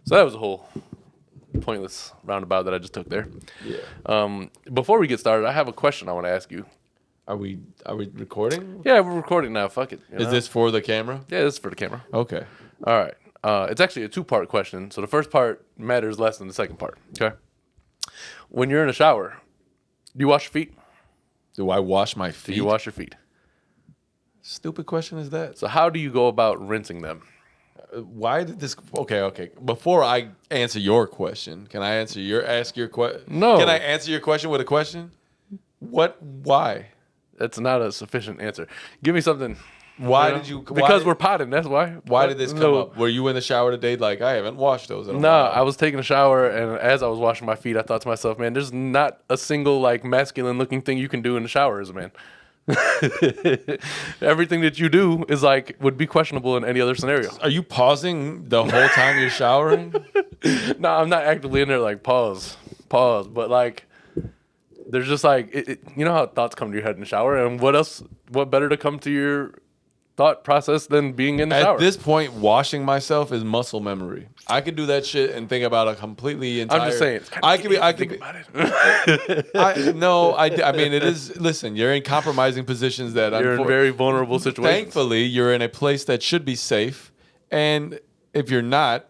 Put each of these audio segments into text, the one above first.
So that was a whole pointless roundabout that I just took there. Yeah. Before we get started, I have a question I want to ask you. Are we recording? Yeah, we're recording now. Fuck it. Is this for the camera? Yeah, this is for the camera. Okay. All right. It's actually a two-part question. So the first part matters less than the second part. Okay. When you're in a shower, do you wash your feet? Do I wash my feet? Do you wash your feet? Stupid question is that? So how do you go about rinsing them? Why did this? Okay. Before I answer your question, can I ask your question? No. Can I answer your question with a question? What? Why? That's not a sufficient answer. Give me something. Why know? did you? Because why, we're potting. That's why. Why did this come up? Were you in the shower today? Like, I haven't washed those in a No, while. I was taking a shower, and as I was washing my feet, I thought to myself, man, there's not a single like masculine looking thing you can do in the shower as a man. Everything that you do is like would be questionable in any other scenario. Are you pausing the whole time you're showering? No, I'm not actively in there like pause, but like there's just like you know how thoughts come to your head in the shower, and what better to come to your thought process than being in the shower. At this point, washing myself is muscle memory. I could do that shit and think about a completely entire. I'm just saying. I could be. About it. I mean, it is. Listen, you're in compromising positions that You're in very vulnerable situations. Thankfully, you're in a place that should be safe, and if you're not,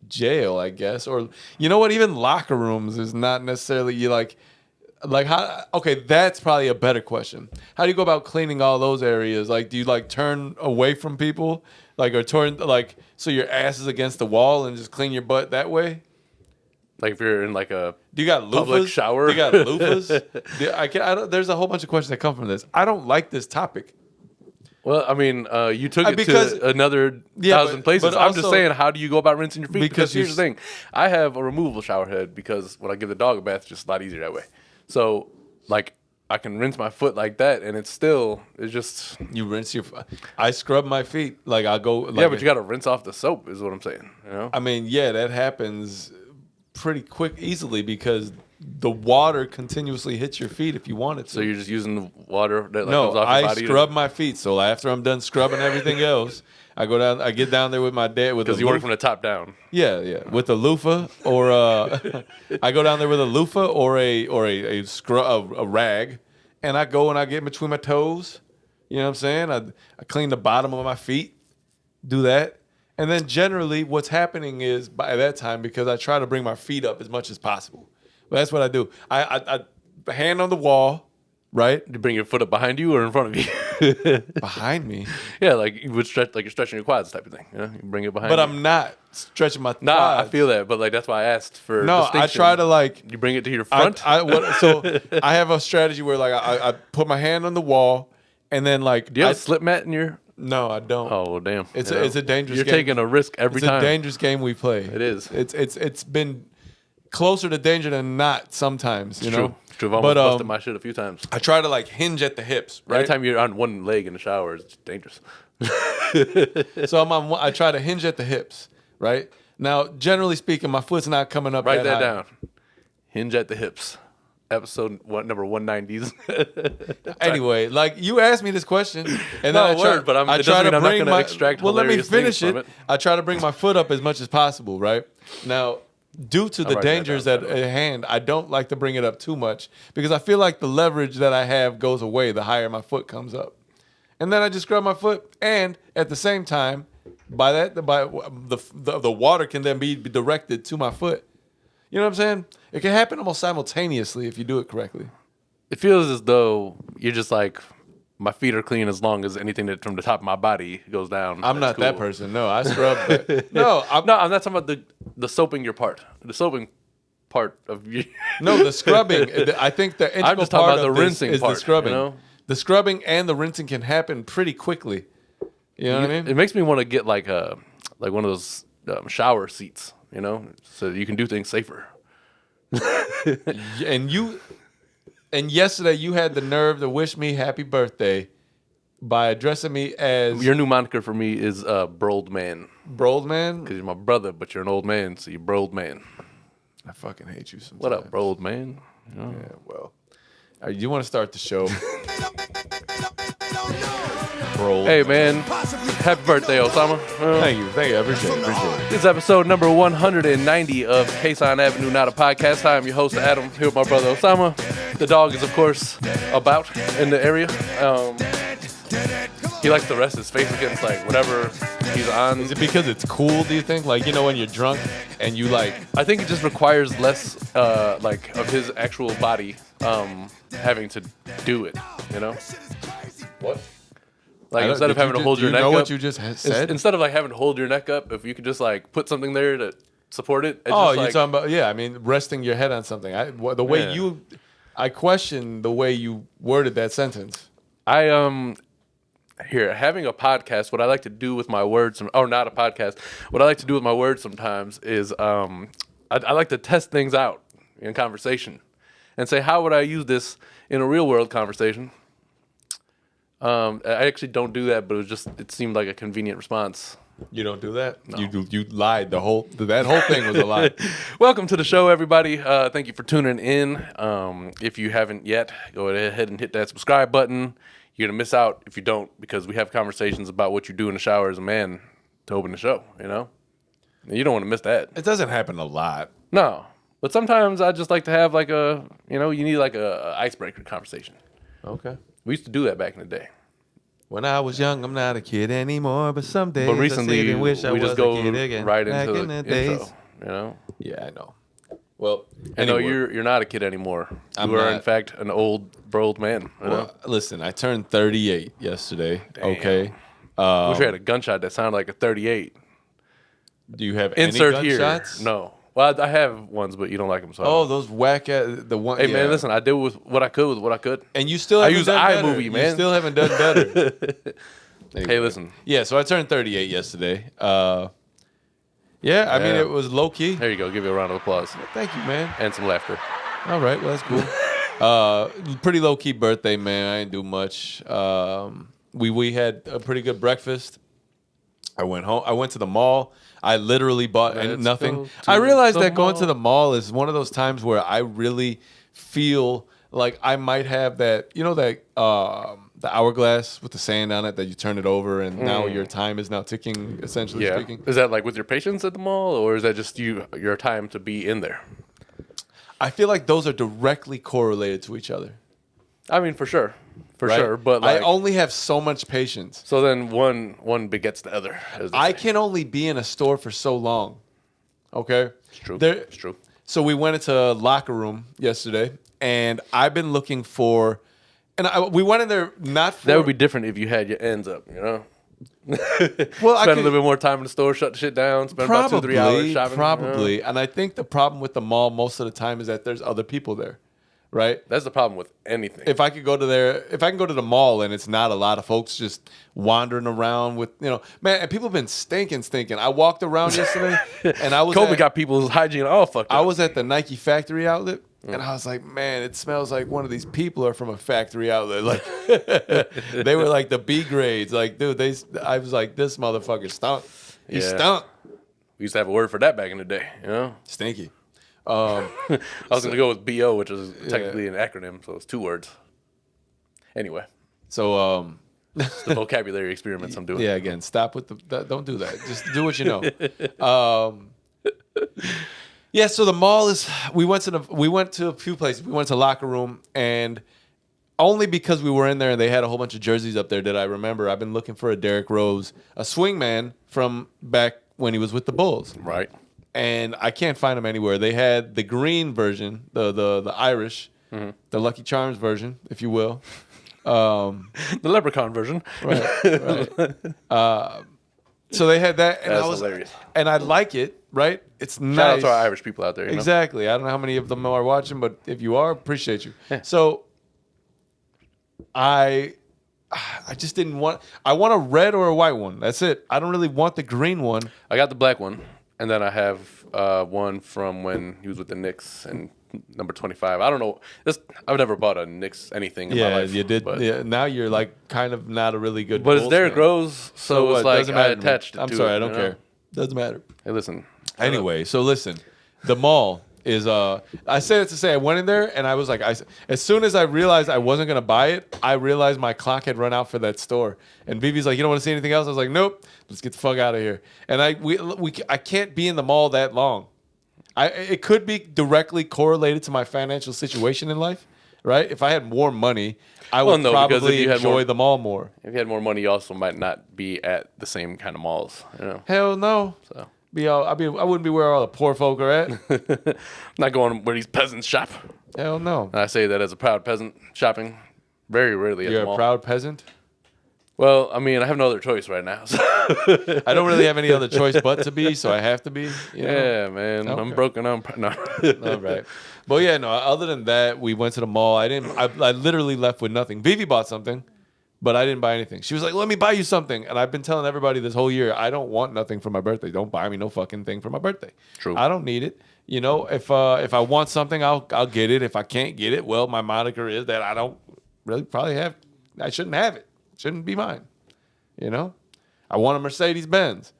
jail, I guess, or you know what? Even locker rooms is not necessarily you like how. Okay, that's probably a better question. How do you go about cleaning all those areas? Like, do you like turn away from people, like, or turn like so your ass is against the wall and just clean your butt that way? Like if you're in like a Do you got loofahs? public shower? Do you got loofahs? There's a whole bunch of questions that come from this. I don't like this topic. Well, I mean, you took it because- to another Yeah, thousand places. but I'm just also- saying, how do you go about rinsing your feet? Because Because here's the thing. I have a removable shower head because when I give the dog a bath, it's just a lot easier that way. So, like, I can rinse my foot like that, and it's just... You rinse your. I scrub my feet. Like I go. Like, yeah, but you got to rinse off the soap is what I'm saying, you know? I mean, yeah, that happens pretty easily because the water continuously hits your feet if you want it to. So you're just using the water that like, no, comes off your I body? scrub my feet. So after I'm done scrubbing everything else, I go down. I get down there with my dad with Because you work from the top down. Yeah, with a loofah or I go down there with a loofah or a rag, and I go and I get in between my toes. You know what I'm saying? I clean the bottom of my feet, do that, and then generally what's happening is by that time because I try to bring my feet up as much as possible. But that's what I do. I hand on the wall, right You bring your foot up behind you or in front of you? behind me, Yeah, like you would stretch, like you're stretching your quads type of thing. You know, you bring it behind. but you. I'm not stretching my. Nah, I quads. feel that, but like that's why I asked for. No, I distinction. try to like. You bring it to your front. So I have a strategy where like I put my hand on the wall and then like Do you have a slip mat in your? no, I don't. Oh well, damn. It's You a- know? it's a dangerous You're game. taking a risk every It's time. a dangerous game we play. It is. It's been closer to danger than not sometimes. You It's know. true. It's true. I've almost But, busted my shit a few times. I try to like hinge at the hips, right? Anytime you're on one leg in the shower, it's dangerous. So I try to hinge at the hips, right? Now, generally speaking, my foot's not coming up. Write that high. down. Hinge at the hips. Episode number 190s. Anyway, like you asked me this question, and No, then I try, word, but I'm- I it try doesn't to mean I'm not bring gonna my. extract Well, let me hilarious things finish from it. it. I try to bring my foot up as much as possible, right? Now, due to the write that dangers down, at hand, I don't like to bring it up too much because I feel like the leverage that I have goes away the higher my foot comes up, and then I just scrub my foot, and at the same time, by the water can then be directed to my foot. You know what I'm saying? It can happen almost simultaneously if you do it correctly. It feels as though you're just like, my feet are clean as long as anything that from the top of my body goes down. I'm not That's that cool. person. No, I scrub. No, No, I'm not talking about the soaping your part. The soaping part of you. No, the scrubbing. I think the integral I'm just talking part about of the this rinsing is part, the scrubbing. you know? The scrubbing and the rinsing can happen pretty quickly. You know what I mean? It makes me want to get like one of those shower seats, you know, so you can do things safer. And yesterday you had the nerve to wish me happy birthday by addressing me as Your new moniker for me is brold man, Brold Man. because you're my brother, but you're an old man, so you're brold man. I fucking hate you sometimes. What up, brold man? You know? Yeah, well. You want to start the show? bro. Hey, man. Happy birthday, Osama. Thank you. I appreciate it. This is episode number 190 of Kasson Avenue, not a podcast. Hi, I'm your host, Adam, here with my brother, Osama. The dog is, of course, about in the area. He likes to rest his face against, like, whatever he's on. Is it because it's cool, do you think? Like, you know, when you're drunk and you, like... I think it just requires less, like, of his actual body having to do it, you know? What? Like, instead of having to hold your neck up... Do you know what you just said? Instead of, like, having to hold your neck up, if you could just, like, put something there to support it. Oh, just, you're like, talking about... Yeah, I mean, resting your head on something. I question the way you worded that sentence. Having a podcast, what I like to do with my words, or not a podcast, what I like to do with my words sometimes is I like to test things out in conversation and say, how would I use this in a real world conversation? I actually don't do that, but it seemed like a convenient response. You don't do that? No. You lied. That whole thing was a lie. Welcome to the show, everybody. Thank you for tuning in. If you haven't yet, go ahead and hit that subscribe button. You're going to miss out if you don't, because we have conversations about what you do in the shower as a man to open the show, you know? And you don't want to miss that. It doesn't happen a lot. No. But sometimes I just like to have like you need like a icebreaker conversation. Okay. We used to do that back in the day. When I was young, I'm not a kid anymore, but some days But recently, I sit and wish I we was just go a kid again. right Back into in the days. intro, you know? Yeah, I know. Well, I know anyway. you're not a kid anymore. I'm You are, in not. fact, an old man. You know? Well, listen, I turned 38 yesterday. Damn. Okay. Wish I had a gunshot that sounded like a 38. Do you have Insert any here. gunshots? No. Well, I have ones, but you don't like them. So Oh, those whack the one. hey, yeah. man, listen, I did with what I could with what I could. And you still I haven't use done better. iMovie, man. You still haven't done better. Hey, listen. Yeah, so I turned 38 yesterday. Yeah, I mean, Yeah. it was low key. There you go. Give you a round of applause Thank you, man. and some laughter. All right, well, that's cool. Pretty low key birthday, man. I didn't do much. We had a pretty good breakfast. I went home. I went to the mall. I literally bought Let's nothing. go to I realized the that going to mall. the mall is one of those times where I really feel like I might have that, you know, that the hourglass with the sand on it that you turn it over and now your time is now ticking, essentially Yeah. speaking. Is that like with your patients at the mall, or is that just your time to be in there? I feel like those are directly correlated to each other. I mean, for sure. For right? sure. But like, I only have so much patience. so then one begets the other. as they I say. can only be in a store for so long. Okay? It's true. There- It's true. So we went into locker room yesterday, and I've been looking for, we went in there not for. That would be different if you had your ends up, you know? Well, Spend a little bit more time in the store, shut the shit down, spend about 2-3 hours shopping. Probably. And I think the problem with the mall most of the time is that there's other people there, right? That's the problem with anything. If I can go to the mall and it's not a lot of folks just wandering around with, you know, man, and people have been stinking. I walked around yesterday and I was COVID got people's hygiene all fucked up. I was at the Nike factory outlet and I was like, man, it smells like one of these people are from a factory outlet. Like they were like the B grades. Like, dude, I was like, this motherfucker stunk. He Yeah. stunk. We used to have a word for that back in the day, you know? Stinky. I was going to go with BO, which is technically an acronym, so it's 2 words. Anyway, So, it's the vocabulary experiments I'm doing. yeah, again, stop with don't do that. Just do what you know. Yeah, so the mall is. We went to a few places. We went to locker room, and only because we were in there and they had a whole bunch of jerseys up there did I remember. I've been looking for a Derrick Rose, a swingman from back when he was with the Bulls, Right. and I can't find him anywhere. They had the green version, the Irish, the Lucky Charms version, if you will. The leprechaun version. Right. So they had that, and That's I was hilarious. and I like it. Right? It's nice. Shout out to our Irish people out there. You know? Exactly. I don't know how many of them are watching, but if you are, appreciate you. Yeah. So I just didn't want. I want a red or a white one. That's it. I don't really want the green one. I got the black one, and then I have one from when he was with the Knicks and number 25. I don't know. I've never bought a Knicks anything in my Yeah, life. you did. But, Yeah, now you're like kind of not a really good. but it's Bulls Derrick fan. Rose, so what? it's like Doesn't I matter to me. attached it I'm to sorry, it, I don't you know? care. Doesn't matter. Hey, listen. Anyway, so listen, the mall. is I said it to say I went in there and I was like, as soon as I realized I wasn't gonna buy it, I realized my clock had run out for that store. And Vivi's like, you don't want to see anything else? I was like, nope, let's get the fuck out of here. And I can't be in the mall that long. It could be directly correlated to my financial situation in life, right? If I had more money, I would probably enjoy the mall more. If you had more money, you also might not be at the same kind of malls. You know? Hell no. So I wouldn't be where all the poor folk are at. I'm not going where these peasants shop. Hell no. And I say that as a proud peasant shopping very rarely at the mall. You're a proud peasant? Well, I mean, I have no other choice right now. So. I don't really have any other choice but to be, so I have to be. You know? Yeah, man. Okay. I'm broken. No. All right. But yeah, no, other than that, we went to the mall. I literally left with nothing. Vivi bought something, but I didn't buy anything. She was like, let me buy you something. And I've been telling everybody this whole year, I don't want nothing for my birthday. Don't buy me no fucking thing for my birthday. True. I don't need it. You know, if I want something, I'll get it. If I can't get it, well, my moniker is that I don't really I shouldn't have it. It shouldn't be mine. You know? I want a Mercedes-Benz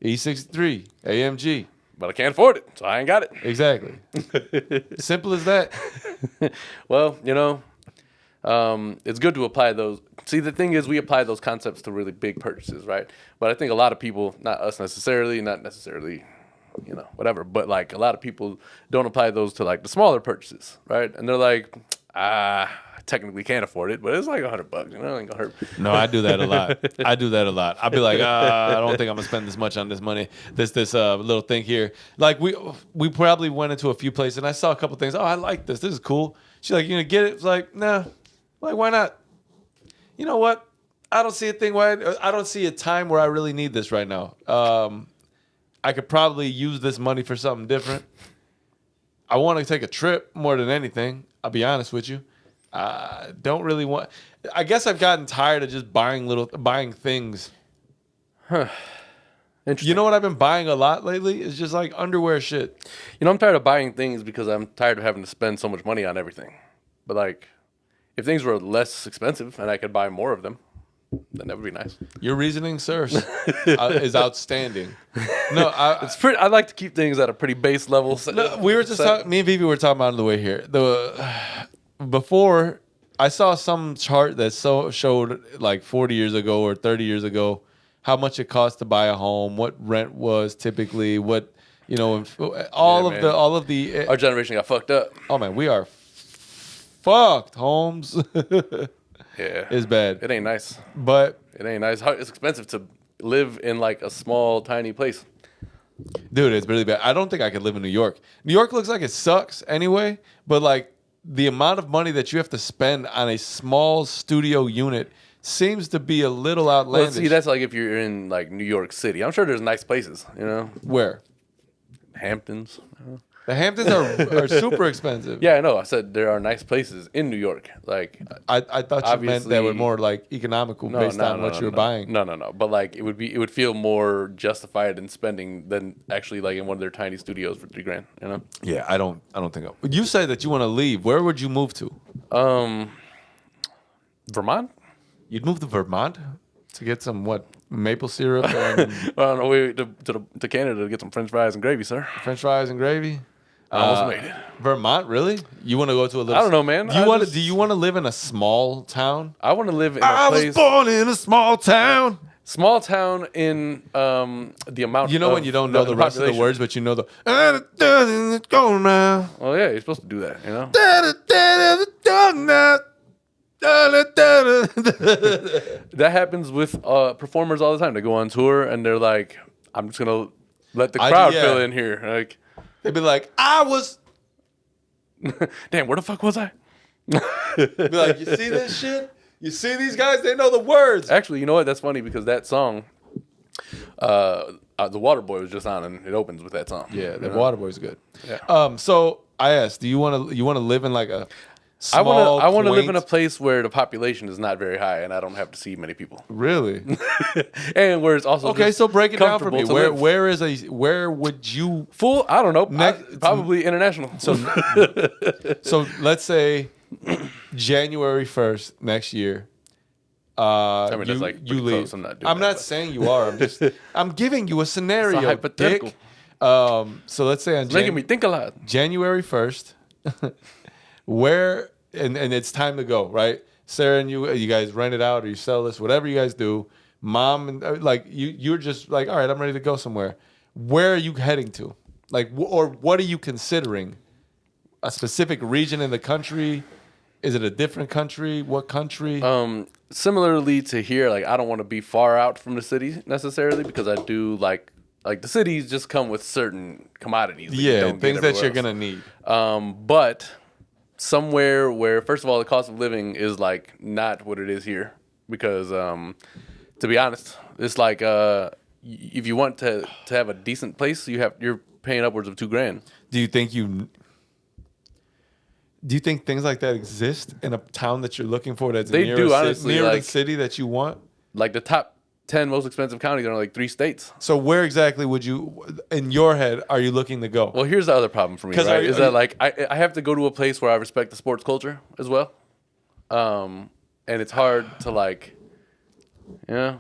E63 AMG. But I can't afford it, so I ain't got it. Exactly. Simple as that. Well, you know, it's good to apply those. See, the thing is, we apply those concepts to really big purchases, right? But I think a lot of people, not us necessarily, not necessarily, you know, whatever, but like a lot of people don't apply those to like the smaller purchases, right? And they're like, I technically can't afford it, but it's like $100, you know, it ain't gonna hurt. No, I do that a lot. I'll be like, I don't think I'm gonna spend this much on this money. This little thing here. Like we probably went into a few places and I saw a couple things. Oh, I like this. This is cool. She's like, you gonna get it? It's like, nah. Like, why not? You know what? I don't see a thing where I don't see a time where I really need this right now. I could probably use this money for something different. I want to take a trip more than anything. I'll be honest with you. Don't really want. I guess I've gotten tired of just buying things. Interesting. You know what I've been buying a lot lately? It's just like underwear shit. You know, I'm tired of buying things because I'm tired of having to spend so much money on everything. But like, if things were less expensive and I could buy more of them, then that would be nice. Your reasoning, sir, is outstanding. No, it's pretty. I like to keep things at a pretty base level. No, we were just talking. Me and Vivi were talking about it on the way here. Before I saw some chart that showed like 40 years ago or 30 years ago how much it cost to buy a home, what rent was typically, what all of the our generation got fucked up. Oh man, we are fucked. Homes. Yeah, it's bad. It ain't nice. But it ain't nice. It's expensive to live in like a small, tiny place. Dude, it's really bad. I don't think I could live in New York. New York looks like it sucks anyway, but like the amount of money that you have to spend on a small studio unit seems to be a little outlandish. Well, see, that's like if you're in like New York City. I'm sure there's nice places, you know. Where? Hamptons. The Hamptons are super expensive. Yeah, I know. I said there are nice places in New York. Like I thought you meant that were more like economical based on what you were buying. No. But like it would feel more justified in spending than actually like in one of their tiny studios for $3,000. You know? Yeah, I don't think so. You said that you want to leave. Where would you move to? Vermont. You'd move to Vermont to get some maple syrup? And I don't know. We to Canada to get some French fries and gravy, sir. French fries and gravy. I almost made it. Vermont, really? You want to go to a little? I don't know, man. Do you want to live in a small town? I want to live in a place. I was born in a small town. Small town in the amount. You know when you don't know the rest of the words, but you know the. Well, yeah, you're supposed to do that, you know. That happens with performers all the time. They go on tour and they're like, "I'm just gonna let the crowd fill in here." Like. They'd be like, I was. Damn, where the fuck was I? Be like, you see this shit? You see these guys? They know the words. Actually, you know what? That's funny because that song, The Waterboy was just on, and it opens with that song. Yeah, the Waterboy's good. Yeah. So I asked, do you want to live in like a I want to live in a place where the population is not very high, and I don't have to see many people. Really? And where it's also okay. So break it down for me. Where would you full? I don't know. Probably international. So let's say January 1st next year. I mean, that's like you leave. Close. I'm not saying you are. I'm giving you a scenario. It's a hypothetical. Dick. So let's say on Making me think a lot. January 1st, where and it's time to go, right? Sarah and you guys rent it out or you sell this, whatever you guys do. Mom and like you're just like, all right, I'm ready to go somewhere. Where are you heading to? Like, or what are you considering? A specific region in the country? Is it a different country? What country? Similarly to here, like I don't want to be far out from the city necessarily because I do like the cities just come with certain commodities. That you don't things get that you're everywhere gonna need. but somewhere where, first of all, the cost of living is like not what it is here. Because to be honest, it's like if you want to have a decent place, you're paying upwards of $2,000. Do you think things like that exist in a town that you're looking for that's They near, do, honestly, near like, the city that you want? Like the top 10 most expensive counties are in like 3 states. So where exactly would you, in your head, are you looking to go? Well, here's the other problem for me, right? Is that like I have to go to a place where I respect the sports culture as well, and it's hard to like, like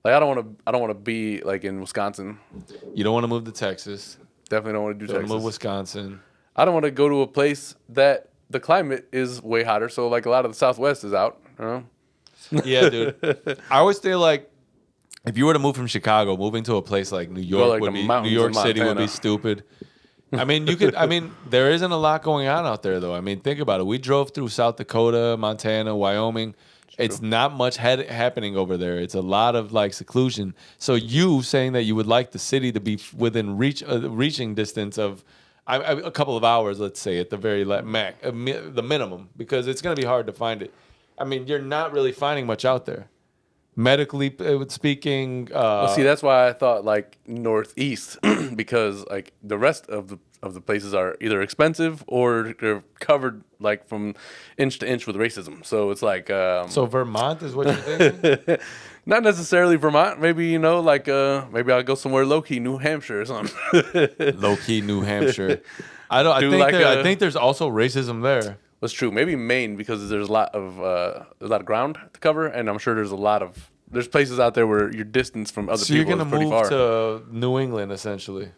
I don't want to be like in Wisconsin. You don't want to move to Texas. Definitely don't want to do Texas. Move Wisconsin. I don't want to go to a place that the climate is way hotter. So like a lot of the Southwest is out. You know? Yeah, dude. I always feel like if you were to move from Chicago, moving to a place like New York would be New York City would be stupid. I mean, there isn't a lot going on out there though. I mean, think about it. We drove through South Dakota, Montana, Wyoming. It's not much happening over there. It's a lot of like seclusion. So you saying that you would like the city to be within reaching distance of a couple of hours, let's say, at the very the minimum, because it's going to be hard to find it. I mean, you're not really finding much out there. Medically speaking. Well, see, that's why I thought like Northeast, because like the rest of the places are either expensive or they're covered like from inch to inch with racism. So it's like. So Vermont is what you're thinking? Not necessarily Vermont. Maybe, maybe I'll go somewhere low-key, New Hampshire or something. Low-key New Hampshire. I think there's also racism there. That's true. Maybe Maine, because there's a lot of ground to cover, and I'm sure there's places out there where you're distanced from other people is pretty far. So you're going to move to New England, essentially.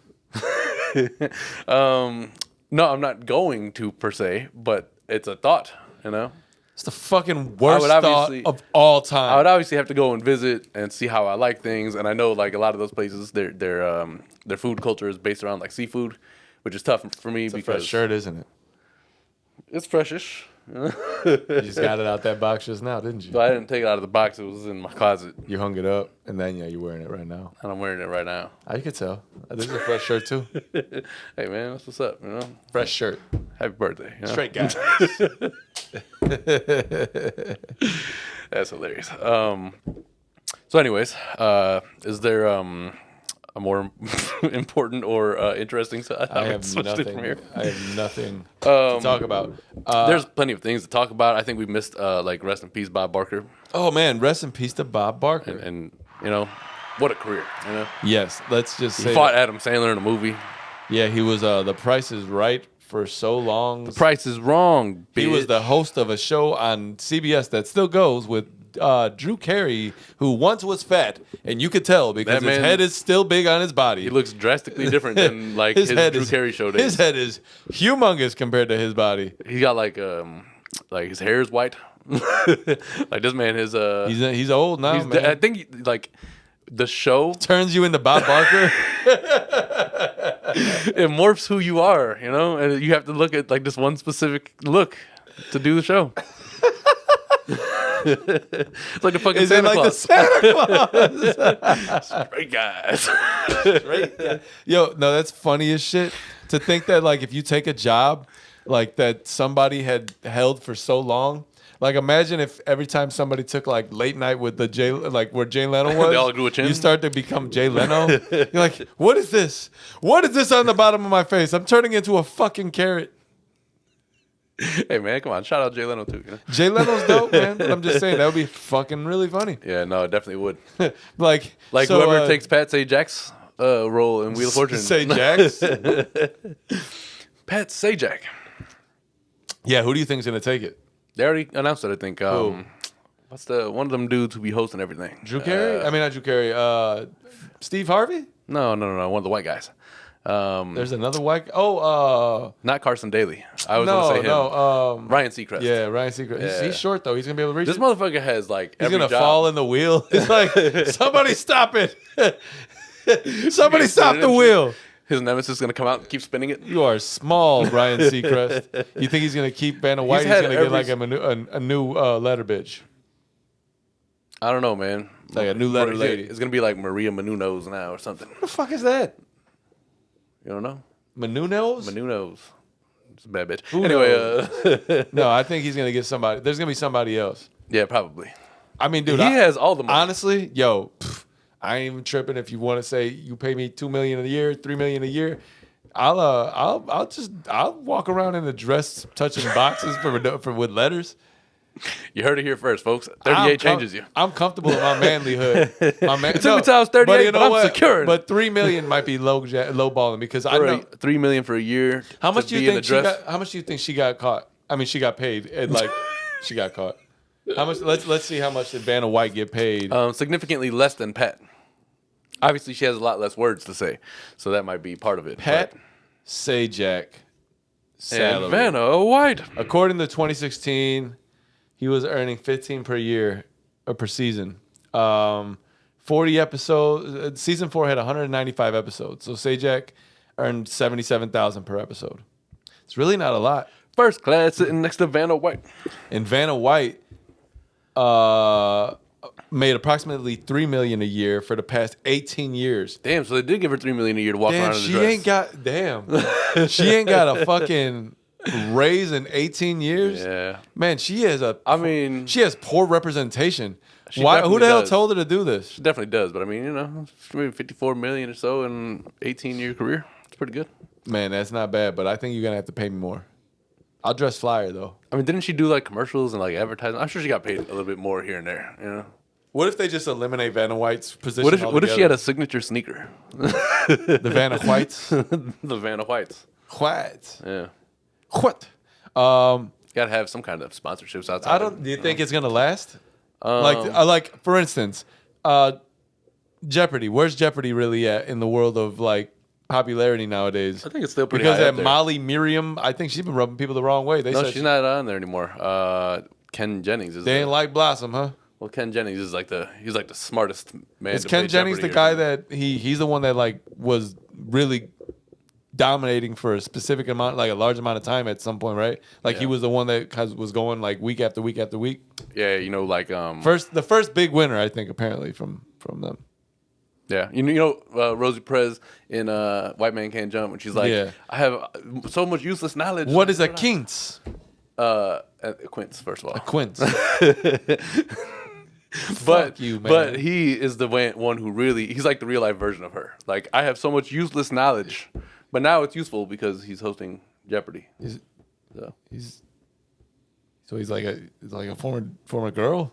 No, I'm not going to per se, but it's a thought, It's the fucking worst thought of all time. I would obviously have to go and visit and see how I like things, and I know like a lot of those places, their food culture is based around like seafood, which is tough for me because a fresh shirt, isn't it? It's freshish. You just got it out that box just now, didn't you? So I didn't take it out of the box; it was in my closet. You hung it up, and then you're wearing it right now. And I'm wearing it right now. I could tell. This is a fresh shirt too. Hey man, that's what's up, Fresh shirt. Happy birthday. Straight guy. That's hilarious. So anyways, is there a more important or interesting side? I have nothing to talk about. There's plenty of things to talk about. I think we missed like rest in peace Bob Barker. Oh man, rest in peace to Bob Barker. And what a career. Yes, let's just say he fought Adam Sandler in a movie. Yeah, he was The Price is Right for so long. The Price is Wrong, bitch. He was the host of a show on CBS that still goes with Drew Carey, who once was fat, and you could tell because his head is still big on his body. He looks drastically different than like his Drew Carey show days. His head is humongous compared to his body. He got like his hair is white. Like this man is he's old now. Man. I think like the show turns you into Bob Barker. It morphs who you are, and you have to look at like this one specific look to do the show. It's like a fucking Santa Claus. The Santa Claus. Straight guys. Straight guys. Yo, no, that's funny as shit. To think that like if you take a job like that somebody had held for so long. Like imagine if every time somebody took like late night with where Jay Leno was, they all grew a chin. You start to become Jay Leno. You're like, what is this? What is this on the bottom of my face? I'm turning into a fucking carrot. Hey man, come on! Shout out Jay Leno too. Jay Leno's dope, man. But I'm just saying that would be fucking really funny. Yeah, no, it definitely would. like so, whoever takes Pat Sajak's role in Wheel of Fortune. Sajak's? Pat Sajak. Yeah, who do you think is gonna take it? They already announced it. I think. What's one of them dudes who be hosting everything? Drew Carey? I mean, not Drew Carey. Steve Harvey? No, one of the white guys. There's another white. Oh, not Carson Daly. I was no, gonna say him. no. Ryan Seacrest. Yeah, Ryan Seacrest. Yeah. He's short though. He's gonna be able to reach. This it. motherfucker has like He's every gonna job. fall in the wheel. It's like somebody stop it. Somebody stop the wheel. His nemesis is gonna come out and keep spinning it. You are small, Ryan Seacrest. You think he's gonna keep Vanna White? He's gonna get like a new letter bitch. I don't know, man. Like a new letter lady. It's gonna be like Maria Menounos now or something. What the fuck is that? You don't know? Menounos? Menounos. It's a bad bitch. Who Anyway, No, I think he's gonna get somebody. There's gonna be somebody else. yeah, probably. I mean, dude, He has all the money. Honestly, I ain't even tripping. If you want to say you pay me $2 million a year, $3 million a year, I'll walk around in a dress touching boxes with letters. You heard it here first, folks. 38 changes you. I'm comfortable in my manlyhood. It took me till I was 38, but I'm secure. But $3 million might be low balling because I know $3 million for a year. how much do you think she got? How much do you think she got caught? I mean, she got paid and like she got caught. How much? Let's see how much did Vanna White get paid? Significantly less than Pat. Obviously, she has a lot less words to say, so that might be part of it. Pat Sajak salary. And Vanna White. According to 2016, he was earning 15 per year or per season. 40 episodes. Season 4 had 195 episodes, so Sajak earned $77,000 per episode. It's really not a lot. First class sitting next to Vanna White. And Vanna White made approximately $3 million a year for the past 18 years. Damn, so they did give her $3 million a year to walk around in the She dress. she ain't got a fucking raise in 18 years. Yeah, man, she has she has poor representation. Why? Who the hell told her to do this? She definitely does, but I mean, maybe $54 million or so in 18-year career. It's pretty good. Man, that's not bad, but I think you're gonna have to pay me more. I'll dress flyer though. I mean, didn't she do like commercials and like advertising? I'm sure she got paid a little bit more here and there. What if they just eliminate Vanna White's position? What if she had a signature sneaker? The Vanna Whites? The Vanna Whites. Whites. Yeah. What? Gotta have some kind of sponsorships outside. Do you think it's gonna last? Like for instance, Jeopardy. Where's Jeopardy really at in the world of like popularity nowadays? I think it's still pretty because high that up there. Molly Miriam, I think she's been rubbing people the wrong way. No, she's not on there anymore. Ken Jennings is. They ain't like Blossom, huh? Well, Ken Jennings is he's like the smartest man. Is Ken Jennings the guy that he's the one that like was really dominating for a specific amount, like a large amount of time at some point, right? Like he was the one that was going like week after week after week. Yeah, like the first big winner, I think, apparently from them. Yeah, Rosie Perez in White Man Can't Jump, when she's like, I have so much useless knowledge. What is a quince? A quince, first of all. A quince. But you, man. But he is the one who he's like the real life version of her. Like, I have so much useless knowledge, but now it's useful because he's hosting Jeopardy. He's like a former girl.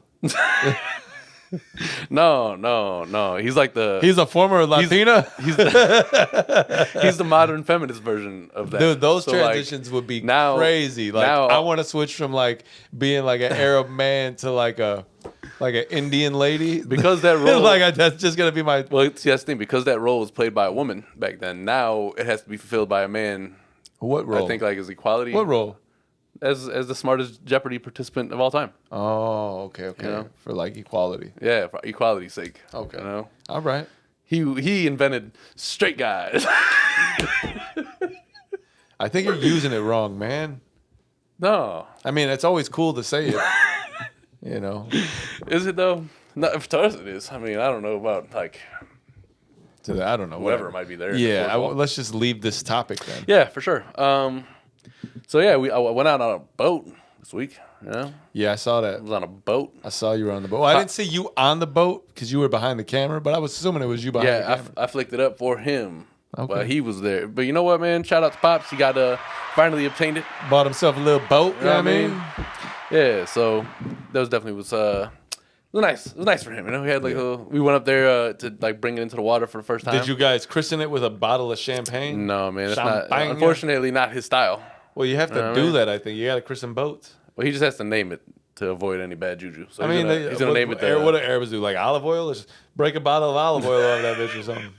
No. He's like he's a former Latina. He's the modern feminist version of that. Dude, those transitions would be crazy. Like, I want to switch from like being like an Arab man to like an Indian lady, because that role that's just gonna be my. Well, see, that's the thing, because that role was played by a woman back then. Now it has to be fulfilled by a man. What role? I think like is equality. What role? As the smartest Jeopardy participant of all time. Oh, okay. For like equality. Yeah, for equality's sake. Okay. All right. He invented straight guys. I think you're using it wrong, man. No. I mean, it's always cool to say it. Is it though? No, to us it is. I mean, I don't know about like. I don't know. Whatever might be there. Yeah. Let's just leave this topic then. Yeah, for sure. So yeah, I went out on a boat this week. Yeah, I saw that. I was on a boat. I saw you were on the boat. Well, I didn't see you on the boat because you were behind the camera, but I was assuming it was you behind the camera. I flicked it up for him. Okay. But he was there. But you know what, man? Shout out to Pops. He got finally obtained it. Bought himself a little boat. You know what I mean? Yeah. So that was definitely it was nice. It was nice for him. We had we went up there to like bring it into the water for the first time. Did you guys christen it with a bottle of champagne? No, man. That's not. Unfortunately, not his style. Well, you have to do that. I think you got to christen boats. Well, he just has to name it. to avoid any bad juju. So I mean, he's gonna name it the. what do Arabs do? Like olive oil? Let's just break a bottle of olive oil out of that bitch or something.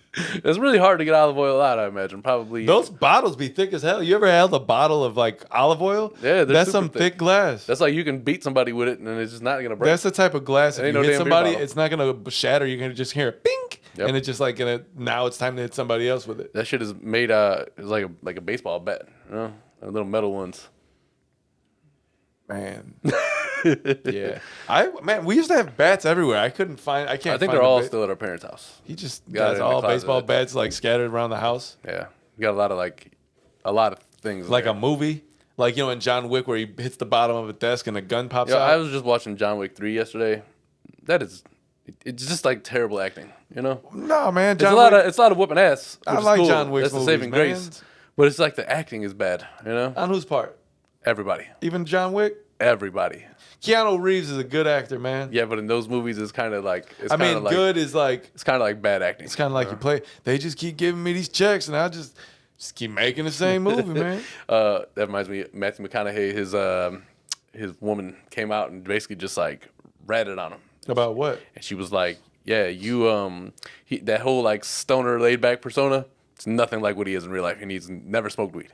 It's really hard to get olive oil out, I imagine. Probably Those bottles be thick as hell. You ever held a bottle of like olive oil? Yeah, that's some thick glass. That's like you can beat somebody with it, and it's just not gonna break. That's the type of glass. If you no hit damn beer somebody, bottle. it's not gonna shatter. You're gonna just hear it, bink, and it's just like gonna. Now it's time to hit somebody else with it. That shit is made. It's like a baseball bat, you know, the little metal ones. Man, yeah. We used to have bats everywhere. I can't. I think find they're all still at our parents' house. He just Got it got in all the closet. baseball bats like scattered around the house, Yeah, we got a lot of things. like there. a movie. Like in John Wick where he hits the bottom of a desk and a gun pops Yeah, out. I was just watching John Wick 3 yesterday. It's just like terrible acting, you know. No, man. It's a lot of whooping ass. I which is like cool. John Wick's That's the saving movies, man. grace. But it's like the acting is bad, you know. On whose part? Everybody, Even John Wick? everybody. Keanu Reeves is a good actor, man. Yeah, but in those movies, it's kind of like good is like It's kind of like bad acting. it's kind of like you play. They just keep giving me these checks, and I just keep making the same movie, man. That reminds me, Matthew McConaughey, his woman came out and basically just like ratted on him, About what? and she was like, "Yeah, you that whole like stoner laid back persona, it's nothing like what he is in real life, and he's never smoked weed."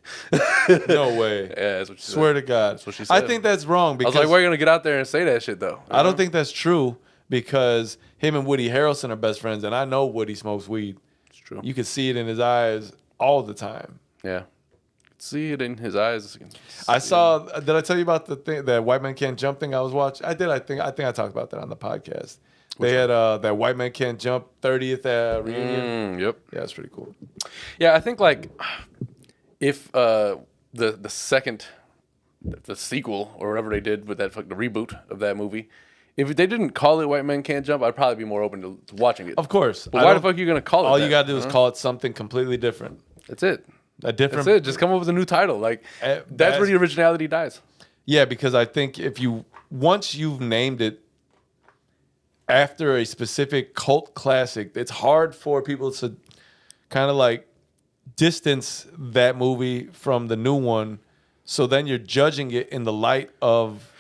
No way. Yeah, that's what she Swear said. to God. That's what she I said. think that's wrong I because was like, "Why are you gonna get out there and say that shit though?" I don't think that's true because him and Woody Harrelson are best friends, and I know Woody smokes weed. It's true. You can see it in his eyes all the time. Yeah, see it in his eyes. I saw. Did I tell you about the thing, that White Man Can't Jump thing I was watching? I did. I think I talked about that on the podcast. They had that White Man Can't Jump 30th reunion. Yep. Yeah, it's pretty cool. Yeah, I think like if the second, the sequel or whatever they did with that the reboot of that movie, if they didn't call it White Men Can't Jump, I'd probably be more open to watching it. Of course. But why the fuck are you gonna call it? All that? you gotta do is call it something completely different. That's it. A different. That's it. Just come up with a new title. Like that's where the originality dies. Yeah, because I think once you've named it after a specific cult classic, it's hard for people to kind of like distance that movie from the new one. So then you're judging it in the light of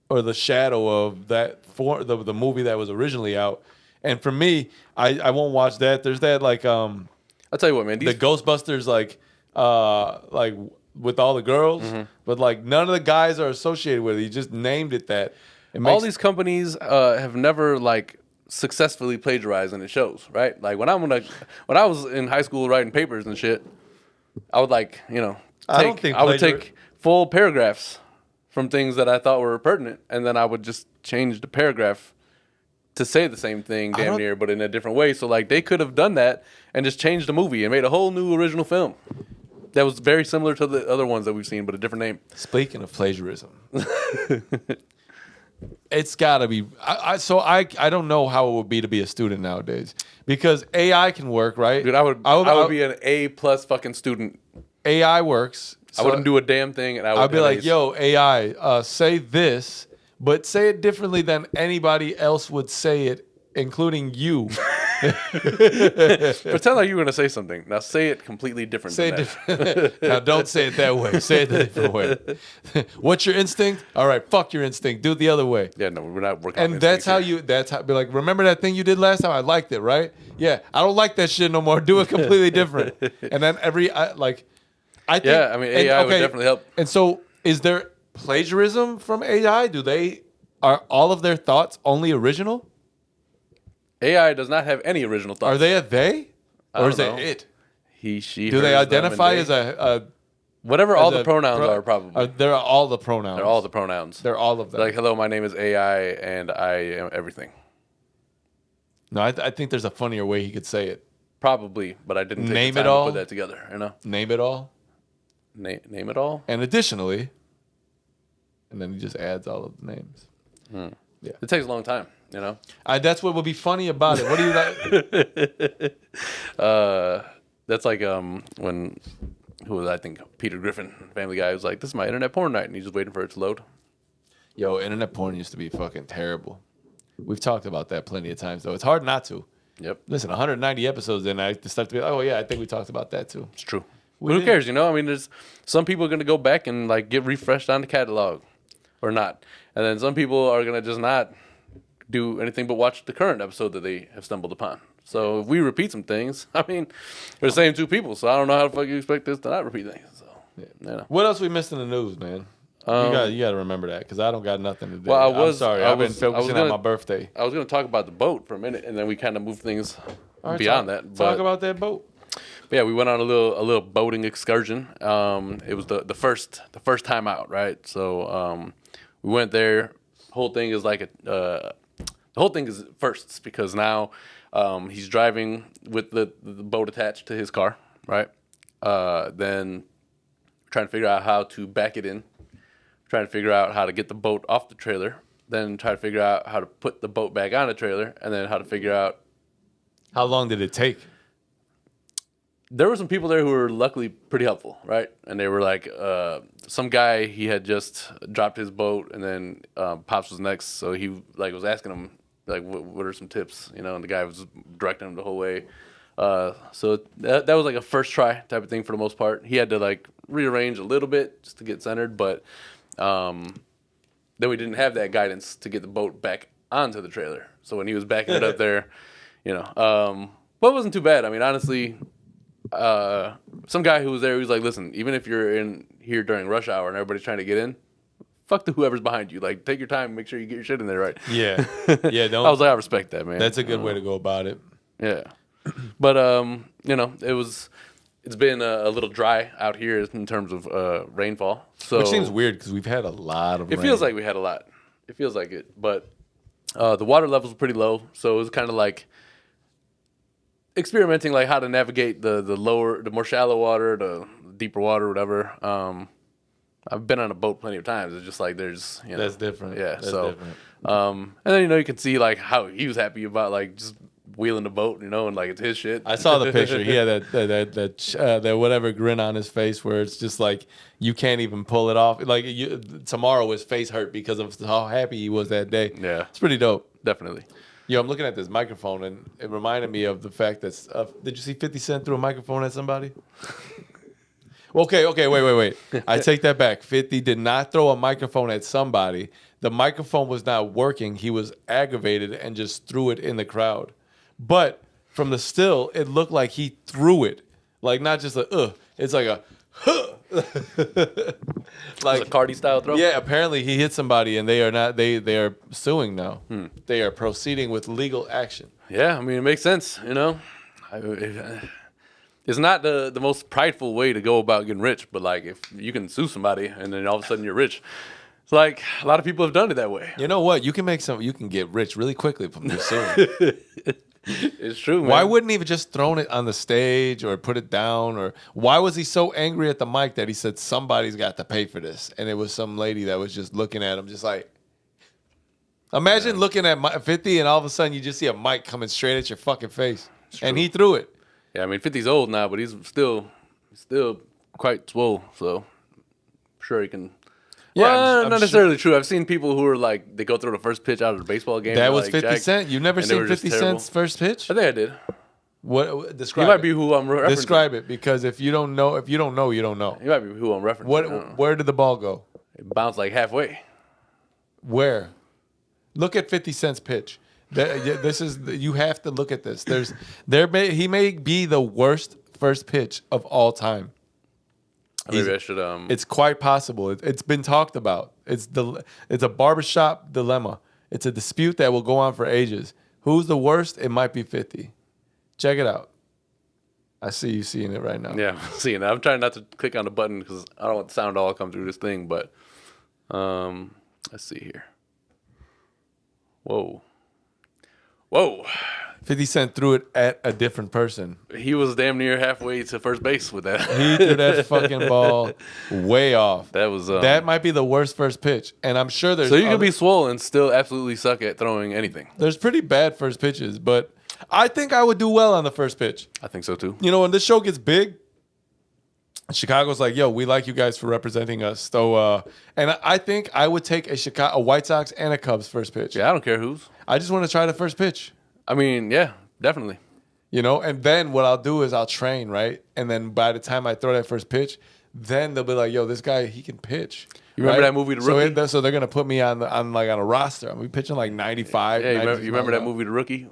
or the shadow of that the movie that was originally out. And for me, I won't watch that. There's that like I'll tell you what, man. the Ghostbusters like with all the girls, but like none of the guys are associated with it. He just named it that. All these companies have never like successfully plagiarized, and it shows, right? Like when I was in high school writing papers and shit, I would I would take full paragraphs from things that I thought were pertinent, and then I would just change the paragraph to say the same thing damn near, but in a different way. So like they could have done that and just changed the movie and made a whole new original film that was very similar to the other ones that we've seen, but a different name. Speaking of plagiarism, it's got to be. I don't know how it would be to be a student nowadays because AI can work, right? Dude, I would be an A+ fucking student. AI works. I wouldn't do a damn thing, and I'd be like, "Yo, AI, say this, but say it differently than anybody else would say it, including you." Pretend like you were gonna say something. Now say it completely different. Say it different. Now don't say it that way. Say it a different way. What's your instinct? All right, fuck your instinct. Do it the other way. Yeah, no, we're not working. And that's how be like, remember that thing you did last time? I liked it, right? Yeah, I don't like that shit no more. Do it completely different. And then I think. Yeah, I mean AI would definitely help. And so, is there plagiarism from AI? Are all of their thoughts only original? AI does not have any original thoughts. Are they a they? Or is don't it know. it? He, she, Do hers, they them, identify and as they? a Whatever all the pronouns are, probably. They're all the pronouns. They're all the pronouns. They're all of them. Like, hello, my name is AI, and I am everything. No, I think there's a funnier way he could say it. Probably, but I didn't take Name the it time all? to put that together. You know, Name it all. name it all. And additionally, and then he just adds all of the names. Yeah. It takes a long time. You know, That's what would be funny about it. What do you like? that's like when who was I think Peter Griffin, Family Guy, was like, "This is my internet porn night," and he's just waiting for it to load. Yo, internet porn used to be fucking terrible. We've talked about that plenty of times, though. It's hard not to. Yep, Listen, 190 episodes, and I start to be like, oh, yeah, I think we talked about that, too. it's true. But who cares? You know, I mean, there's some people are gonna go back and like get refreshed on the catalog. or not. And then some people are gonna just not do anything but watch the current episode that they have stumbled upon. So if we repeat some things, I mean, we're the same two people, so I don't know how the fuck you expect this to not repeat things. So, Yeah. you know. What else we missed in the news, man? You got to remember that because I don't got nothing to do. Well, I'm sorry. I've been focusing on my birthday. I was gonna talk about the boat for a minute, and then we kind of moved things Right, beyond that. But, talk about that boat. but yeah, we went on a little boating excursion. It was the first time out, right? So we went there. Whole thing is like the whole thing is firsts because now he's driving with the boat attached to his car, right? Then trying to figure out how to back it in, trying to figure out how to get the boat off the trailer, then try to figure out how to put the boat back on the trailer, and then how to figure out. How long did it take? There were some people there who were luckily pretty helpful, right? And they were like, some guy, he had just dropped his boat, and then Pops was next, so he like was asking him like, what are some tips, you know? And the guy was directing him the whole way. So that was like a first try type of thing for the most part. He had to like rearrange a little bit just to get centered, but then we didn't have that guidance to get the boat back onto the trailer. So when he was backing it up there, you know, but it wasn't too bad. I mean, honestly, some guy who was there, he was like, listen, even if you're in here during rush hour and everybody's trying to get in, fuck whoever's behind you. Like, take your time, make sure you get your shit in there right. Yeah. Yeah. Don't. I was like, I respect that, man. That's a good way to go about it. Yeah. But, you know, it's been a little dry out here in terms of rainfall. So Which seems weird because we've had a lot of rain. It feels like we had a lot. It feels like it. But the water levels were pretty low. So it was kind of like experimenting like how to navigate the more shallow water, the deeper water, whatever. I've been on a boat plenty of times. It's just like there's, you know. That's different. Yeah. That's so, different. And then, you know, you can see like how he was happy about like just wheeling the boat, you know, and like it's his shit. I saw the picture. He had that whatever grin on his face where it's just like you can't even pull it off. Like tomorrow his face hurt because of how happy he was that day. Yeah. It's pretty dope. Definitely. Yo, I'm looking at this microphone and it reminded me of the fact that did you see 50 Cent threw a microphone at somebody? Okay, wait. I take that back. 50 did not throw a microphone at somebody. The microphone was not working. He was aggravated and just threw it in the crowd. But from the still, it looked like he threw it. Like not just a it's like a like a Cardi style throw? Yeah, apparently he hit somebody and they are suing now. They are proceeding with legal action. Yeah, I mean it makes sense, you know. It's not the most prideful way to go about getting rich, but like if you can sue somebody and then all of a sudden you're rich, it's like a lot of people have done it that way. You know what? You can get rich really quickly from just suing. It's true, man. Why wouldn't he have just thrown it on the stage or put it down? Or why was he so angry at the mic that he said somebody's got to pay for this? And it was some lady that was just looking at him, just like. Imagine looking at 50 and all of a sudden you just see a mic coming straight at your fucking face, and he threw it. Yeah, I mean 50's old now, but he's still quite swole, so I'm sure he can. Yeah, well, I'm not necessarily true. I've seen people who are like they go through the first pitch out of the baseball game. That was like 50 Jack, Cent. You've never and they seen were just 50 Cent's first pitch? I think I did. What describe? He might it. be who I'm referencing. Describe it, because if you don't know, you don't know. He might be who I'm referencing. Where did the ball go? It bounced like halfway. Where? Look at 50 Cent's pitch. This is you have to look at this. He may be the worst first pitch of all time. Maybe I should. It's quite possible. It's been talked about. It's a barbershop dilemma. It's a dispute that will go on for ages. Who's the worst? It might be 50. Check it out. I see you seeing it right now. Yeah, I'm seeing it. I'm trying not to click on the button because I don't want the sound to all come through this thing. But let's see here. Whoa. 50 Cent threw it at a different person. He was damn near halfway to first base with that. He threw that fucking ball way off. That was that might be the worst first pitch, and I'm sure there's. So you can be swollen and still absolutely suck at throwing anything. There's pretty bad first pitches, but I think I would do well on the first pitch. I think so too. You know, when this show gets big, Chicago's like, yo, we like you guys for representing us. So, and I think I would take a White Sox and a Cubs first pitch. Yeah, I don't care whose. I just want to try the first pitch. I mean, yeah, definitely. You know, and then what I'll do is I'll train, right? And then by the time I throw that first pitch, then they'll be like, yo, this guy, he can pitch. You remember that movie, The Rookie? So they're gonna put me on a roster. I'm pitching like 95. Yeah, you 96 remember miles that an hour. movie, The Rookie?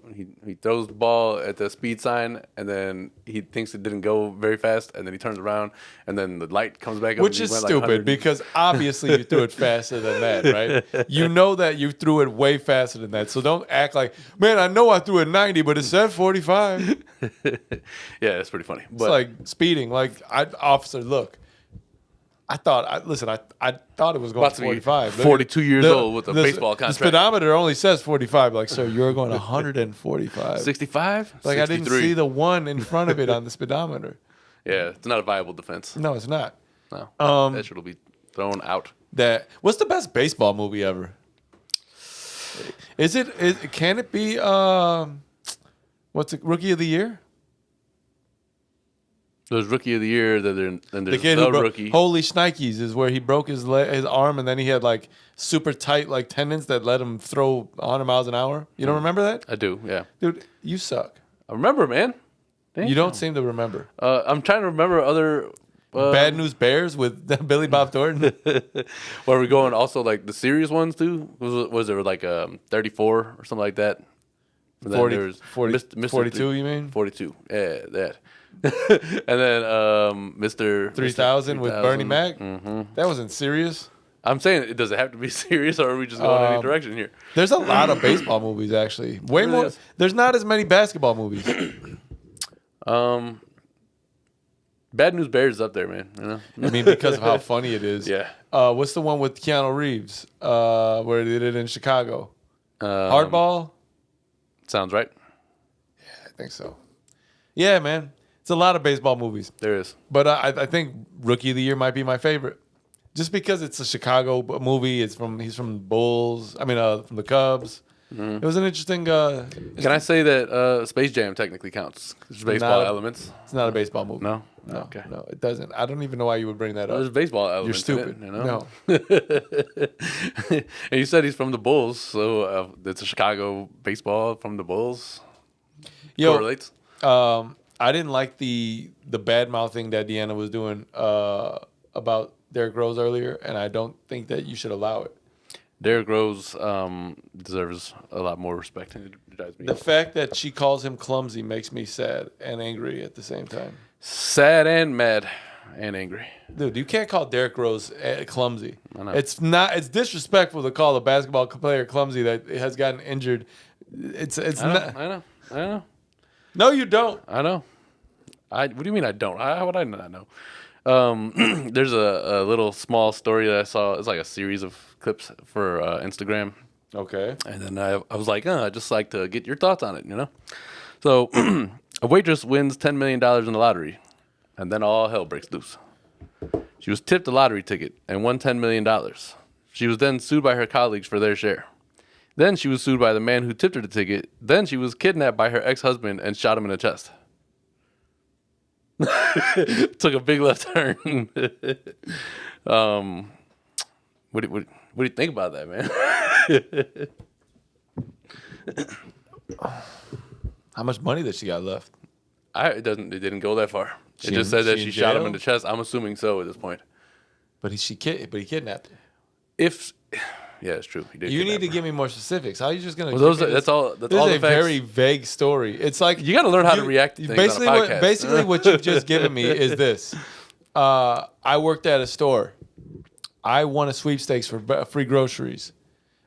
He throws the ball at the speed sign, and then he thinks it didn't go very fast, and then he turns around, and then the light comes back up. Which and he is went stupid 100. because obviously you threw it faster than that, right? You know that you threw it way faster than that. So don't act like, man, I know I threw it 90, but it said 45. It's Yeah, it's pretty funny. But like speeding. Like, officer, look. I thought it was going about to be 45. 42 years old with a baseball contract. The speedometer only says 45. Like, sir, you're going 145. 65? Like, I didn't 63. see the one in front of it on the speedometer. Yeah, it's not a viable defense. No, it's not. No, that shit will be thrown out. What's the best baseball movie ever? Can it be Rookie of the Year? There's Rookie of the Year, then there's The kid The who broke Rookie. Holy Shnikes is where he broke his arm and then he had like super tight like tendons that let him throw 100 miles an hour. You don't remember that? I do, yeah. Dude, you suck. I remember, man. Damn. You don't seem to remember. I'm trying to remember other... Bad News Bears with Billy Bob Thornton. Where we're going also like the serious ones too? Was there like 34 or something like that? And then 40, there's 40 42, you mean? 42. Yeah, that. And then Mr. 3000 with Bernie Mac. That wasn't serious. I'm saying, does it have to be serious, or are we just going any direction here? There's a lot of baseball movies actually. Way more. is. There's not as many basketball movies. Bad News Bears is up there, man. You know? I mean, because of how funny it is. Yeah. What's the one with Keanu Reeves? Where they did it in Chicago? Hardball? Sounds right. I think so. Yeah, man. It's a lot of baseball movies. There is. But I think Rookie of the Year might be my favorite. Just because it's a Chicago movie. He's from the Bulls. I mean, from the Cubs. It was an interesting... Can I say that Space Jam technically counts? There's baseball elements. It's not a baseball movie. No? No, Okay. no, it doesn't. I don't even know why you would bring that Well, up. there's baseball You're elements. stupid. In it, you know? No. And you said he's from the Bulls, so it's a Chicago baseball from the Bulls. Correlates. I didn't like the bad mouthing that Deanna was doing about Derrick Rose earlier, and I don't think that you should allow it. Derrick Rose deserves a lot more respect. It drives me. The fact that she calls him clumsy makes me sad and angry at the same time. Sad and mad and angry. Dude, you can't call Derrick Rose clumsy. I know. It's disrespectful to call a basketball player clumsy that has gotten injured. I know. No, you don't. I know. What do you mean I don't? How would I not know? There's a little small story that I saw. It's like a series of clips for Instagram. Okay. And then I was like, I'd just like to get your thoughts on it, you know? So a waitress wins $10 million in the lottery, and then all hell breaks loose. She was tipped a lottery ticket and won $10 million. She was then sued by her colleagues for their share. Then she was sued by the man who tipped her the ticket. Then she was kidnapped by her ex-husband and shot him in the chest. Took a big left turn. What do you think about that, man? How much money that she got left? It didn't go that far. It She just in- said that she she in shot him jail? in the chest. I'm assuming so at this point. But he kidnapped her. Yeah, it's true. He did. You need to kidnap her. give me more specifics. How are you just gonna? Well, give me that's this- all. That's This all is the a facts. very vague story. It's like You got to learn how to react to things basically on a podcast. Basically, what you've just given me is this. I worked at a store. I won a sweepstakes for free groceries.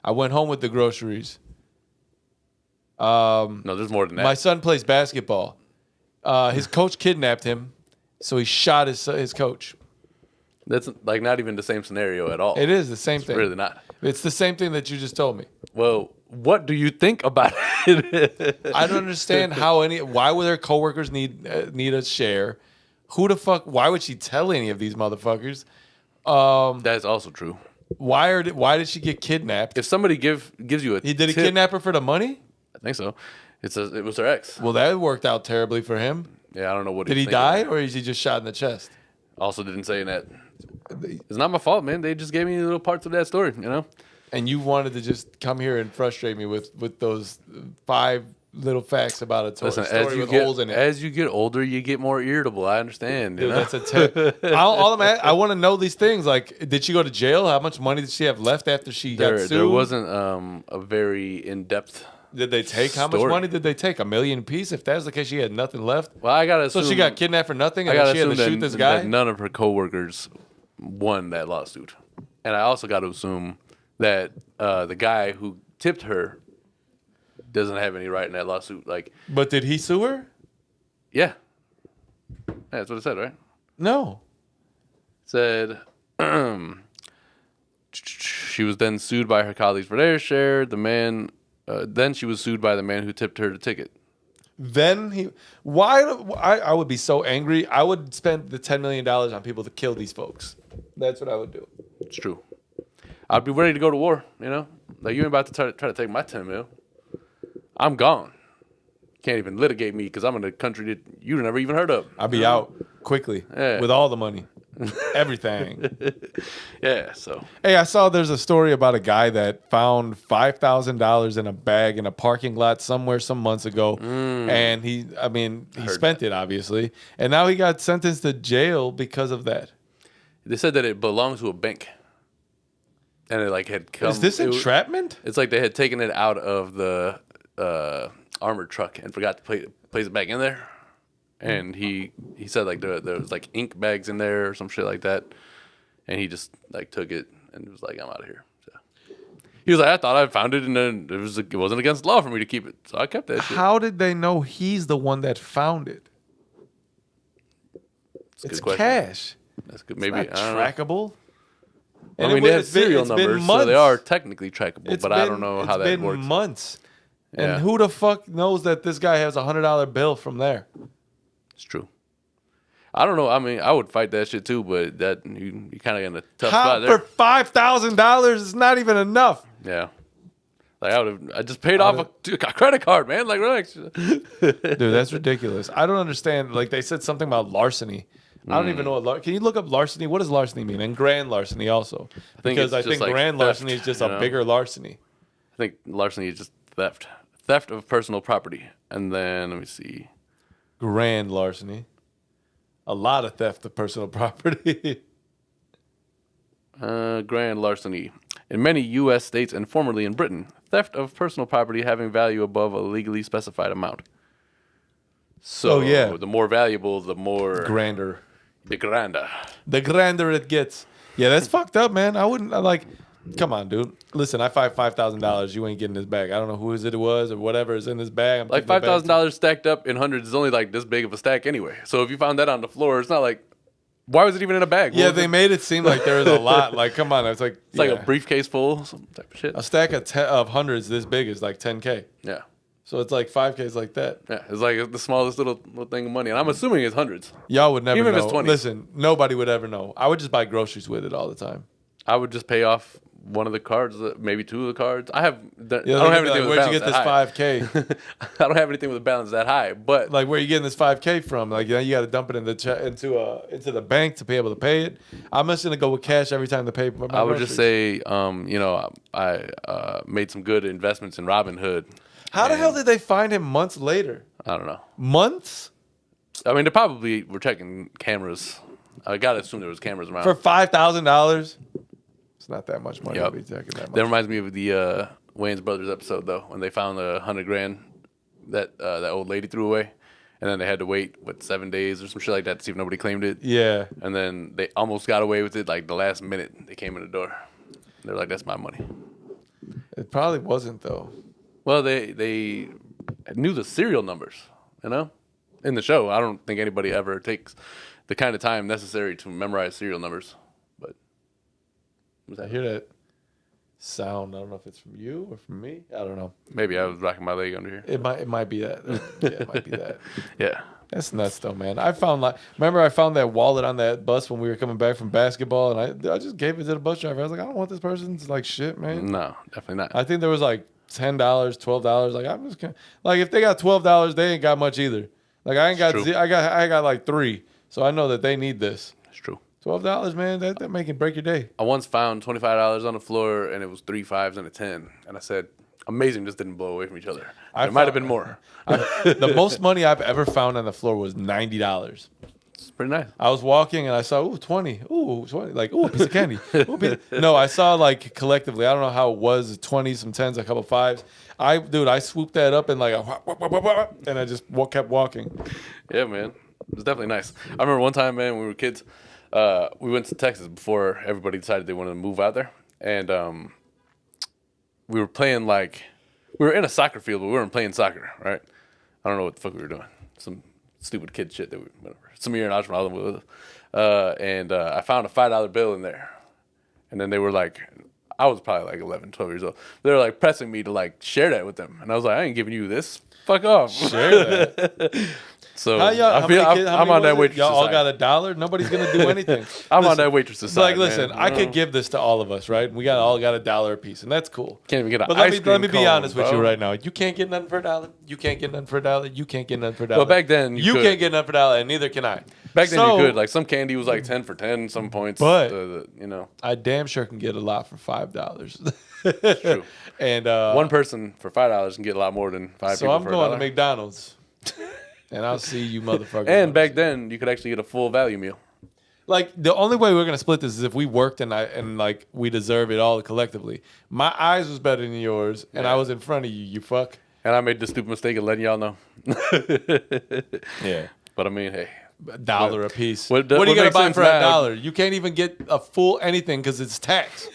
I went home with the groceries. No, there's more than that. My son plays basketball. His coach kidnapped him, so he shot his coach. That's like not even the same scenario at all. It is the same It's thing. really not. It's the same thing that you just told me. Well, what do you think about it? I don't understand why would their coworkers need a share? Who the fuck? Why would she tell any of these motherfuckers? That's also true. Why did she get kidnapped? If somebody gives you a Did he tip, kidnap her for the money? I think so. It was her ex. Well, that worked out terribly for him. Yeah, I don't know what. Did he thinking. die or is he just shot in the chest? Also, didn't say that. It's not my fault, man. They just gave me little parts of that story, you know. And you wanted to just come here and frustrate me with those 5 little facts about a Listen, story with holes in it. as you get older, you get more irritable. I understand. Dude, You know? that's I want to know these things. Like, did she go to jail? How much money did she have left after she got sued? There wasn't a very in-depth. Did they take how much money did they take? $1 million apiece? If that's the case, she had nothing left. Well, I gotta assume. So she got kidnapped for nothing, and I then gotta she had to assume shoot this guy. that none of her coworkers won that lawsuit, and I also got to assume that the guy who tipped her doesn't have any right in that lawsuit. Like, but did he sue her? yeah, that's what it said, right? No. It said she was then sued by her colleagues for their share. Then she was sued by the man who tipped her the ticket. Then I would be so angry. I would spend the $10 million on people to kill these folks. That's what I would do. It's true. I'd be ready to go to war, you know? Like, you ain't about to try to take my 10 mil. I'm gone. Can't even litigate me because I'm in a country that you never even heard of. I'd be out quickly with all the money. Everything. Yeah, so. Hey, I saw there's a story about a guy that found $5,000 in a bag in a parking lot somewhere some months ago. And he spent it, obviously. And now he got sentenced to jail because of that. They said that it belongs to a bank. And it like had come. Is this entrapment? It's like they had taken it out of the armored truck and forgot to place it back in there. And he said like there was like ink bags in there or some shit like that. And he just like took it and was like, I'm out of here. So he was like, I thought I found it and then it wasn't against law for me to keep it. So I kept that shit. How did they know he's the one that found it? It's cash. That's good. Maybe it's not trackable. I mean, they have serial numbers, so they are technically trackable, but I don't know how that works. It's been months. Yeah. And who the fuck knows that this guy has a $100 bill from there? It's true. I don't know. I mean, I would fight that shit too, but that you kind of in a tough spot there. For $5,000, it's not even enough. Yeah. Like I just paid off a credit card, man. Like, relax. Dude, that's ridiculous. I don't understand. Like, they said something about larceny. I don't even know what can you look up larceny? What does larceny mean? And grand larceny also. Because I think like grand theft, larceny is just a bigger larceny. I think larceny is just theft. Theft of personal property. And then, let me see. Grand larceny. A lot of theft of personal property. Grand larceny. In many U.S. states and formerly in Britain, theft of personal property having value above a legally specified amount. So the more valuable, the more... Grander. The grander. The grander it gets. Yeah, that's fucked up, man. I wouldn't, come on, dude. Listen, I find $5,000. You ain't getting this bag. I don't know whose it was or whatever is in this bag. I'm like $5,000 stacked up in hundreds is only like this big of a stack anyway. So if you found that on the floor, it's not like, why was it even in a bag? Yeah, they made it seem like there was a lot. Like, come on. It's like a briefcase full, some type of shit. A stack of hundreds this big is like $10K. Yeah. So it's like 5Ks like that. Yeah, it's like the smallest little thing of money. And I'm assuming it's hundreds. Y'all would never even know. If it's 20. Listen, nobody would ever know. I would just buy groceries with it all the time. I would just pay off one of the cards, maybe two of the cards. I don't have anything with a balance that high. Where'd you get this 5K? I don't have anything with a balance that high. But like, where are you getting this 5K from? Like, you got to dump it into the bank to be able to pay it. I'm just gonna go with cash every time to pay for my I would groceries. just say, I made some good investments in Robinhood. How the hell did they find him months later? I don't know. Months? I mean, they probably were checking cameras. I gotta assume there was cameras around. For $5,000? It's not that much money to be checking that much. That reminds me of the Wayans Brothers episode, though, when they found the $100,000 that old lady threw away. And then they had to wait, 7 days or some shit like that to see if nobody claimed it. Yeah. And then they almost got away with it, like the last minute they came in the door. They're like, that's my money. It probably wasn't, though. Well, they knew the serial numbers, you know? In the show, I don't think anybody ever takes the kind of time necessary to memorize serial numbers. But I hear that sound. I don't know if it's from you or from me. I don't know. Maybe I was rocking my leg under here. It might be that. Yeah, it might be that. Yeah. That's nuts, though, man. I found that wallet on that bus when we were coming back from basketball, and I just gave it to the bus driver. I was like, I don't want this person's shit, man. No, definitely not. I think there was $10, $12. Like, I'm just if they got $12, they ain't got much either. Like, I got 3, so I know that they need this. It's true. $12, man, that make it break your day. I once found $25 on the floor, and it was 3 5s and a 10. And I said, amazing just didn't blow away from each other. I It might have found- been more. The most money I've ever found on the floor was $90. It's pretty nice. I was walking and I saw, 20. Ooh, 20. Like, ooh, a piece of candy. No, I saw like collectively, I don't know how it was, 20s, some 10s, a couple 5s. I swooped that up and and I just kept walking. Yeah, man. It was definitely nice. I remember one time, man, when we were kids, we went to Texas before everybody decided they wanted to move out there. And we were playing we were in a soccer field, but we weren't playing soccer, right? I don't know what the fuck we were doing. Some stupid kid shit that whatever. Samir and Ajmal were with us. And I found a $5 bill in there. And then they were like, I was probably like 11, 12 years old. They were like pressing me to like share that with them. And I was like, I ain't giving you this. Fuck off. Share that. So I'm on that waitress Y'all all side. got $1? Nobody's going to do anything. I'm on that waitress side. Like, listen, man. I could give this to all of us, right? We all got $1 a piece, and that's cool. Can't even get an But ice cream let me be cone, honest with bro. you right now. You can't get nothing for $1. You can't get nothing for $1. You can't get nothing for $1. Well, back then you could. can't get nothing for $1, and neither can I. Back then you could. Like some candy was like 10 for 10 some points. But- you know, I damn sure can get a lot for $5. true. And One person for $5 can get a lot more than 5 so people I'm for going to $1. McDonald's, and I'll see you motherfuckers. And back then you could actually get a full value meal. like the only way we're gonna split this is if we worked and like we deserve it all collectively. My eyes was better than yours, and I was in front of you. You fuck. And I made the stupid mistake of letting y'all know. Yeah. But I mean, hey, $1 a piece. What What are you gonna makes buy sense for now- $1? You can't even get a full anything because it's tax.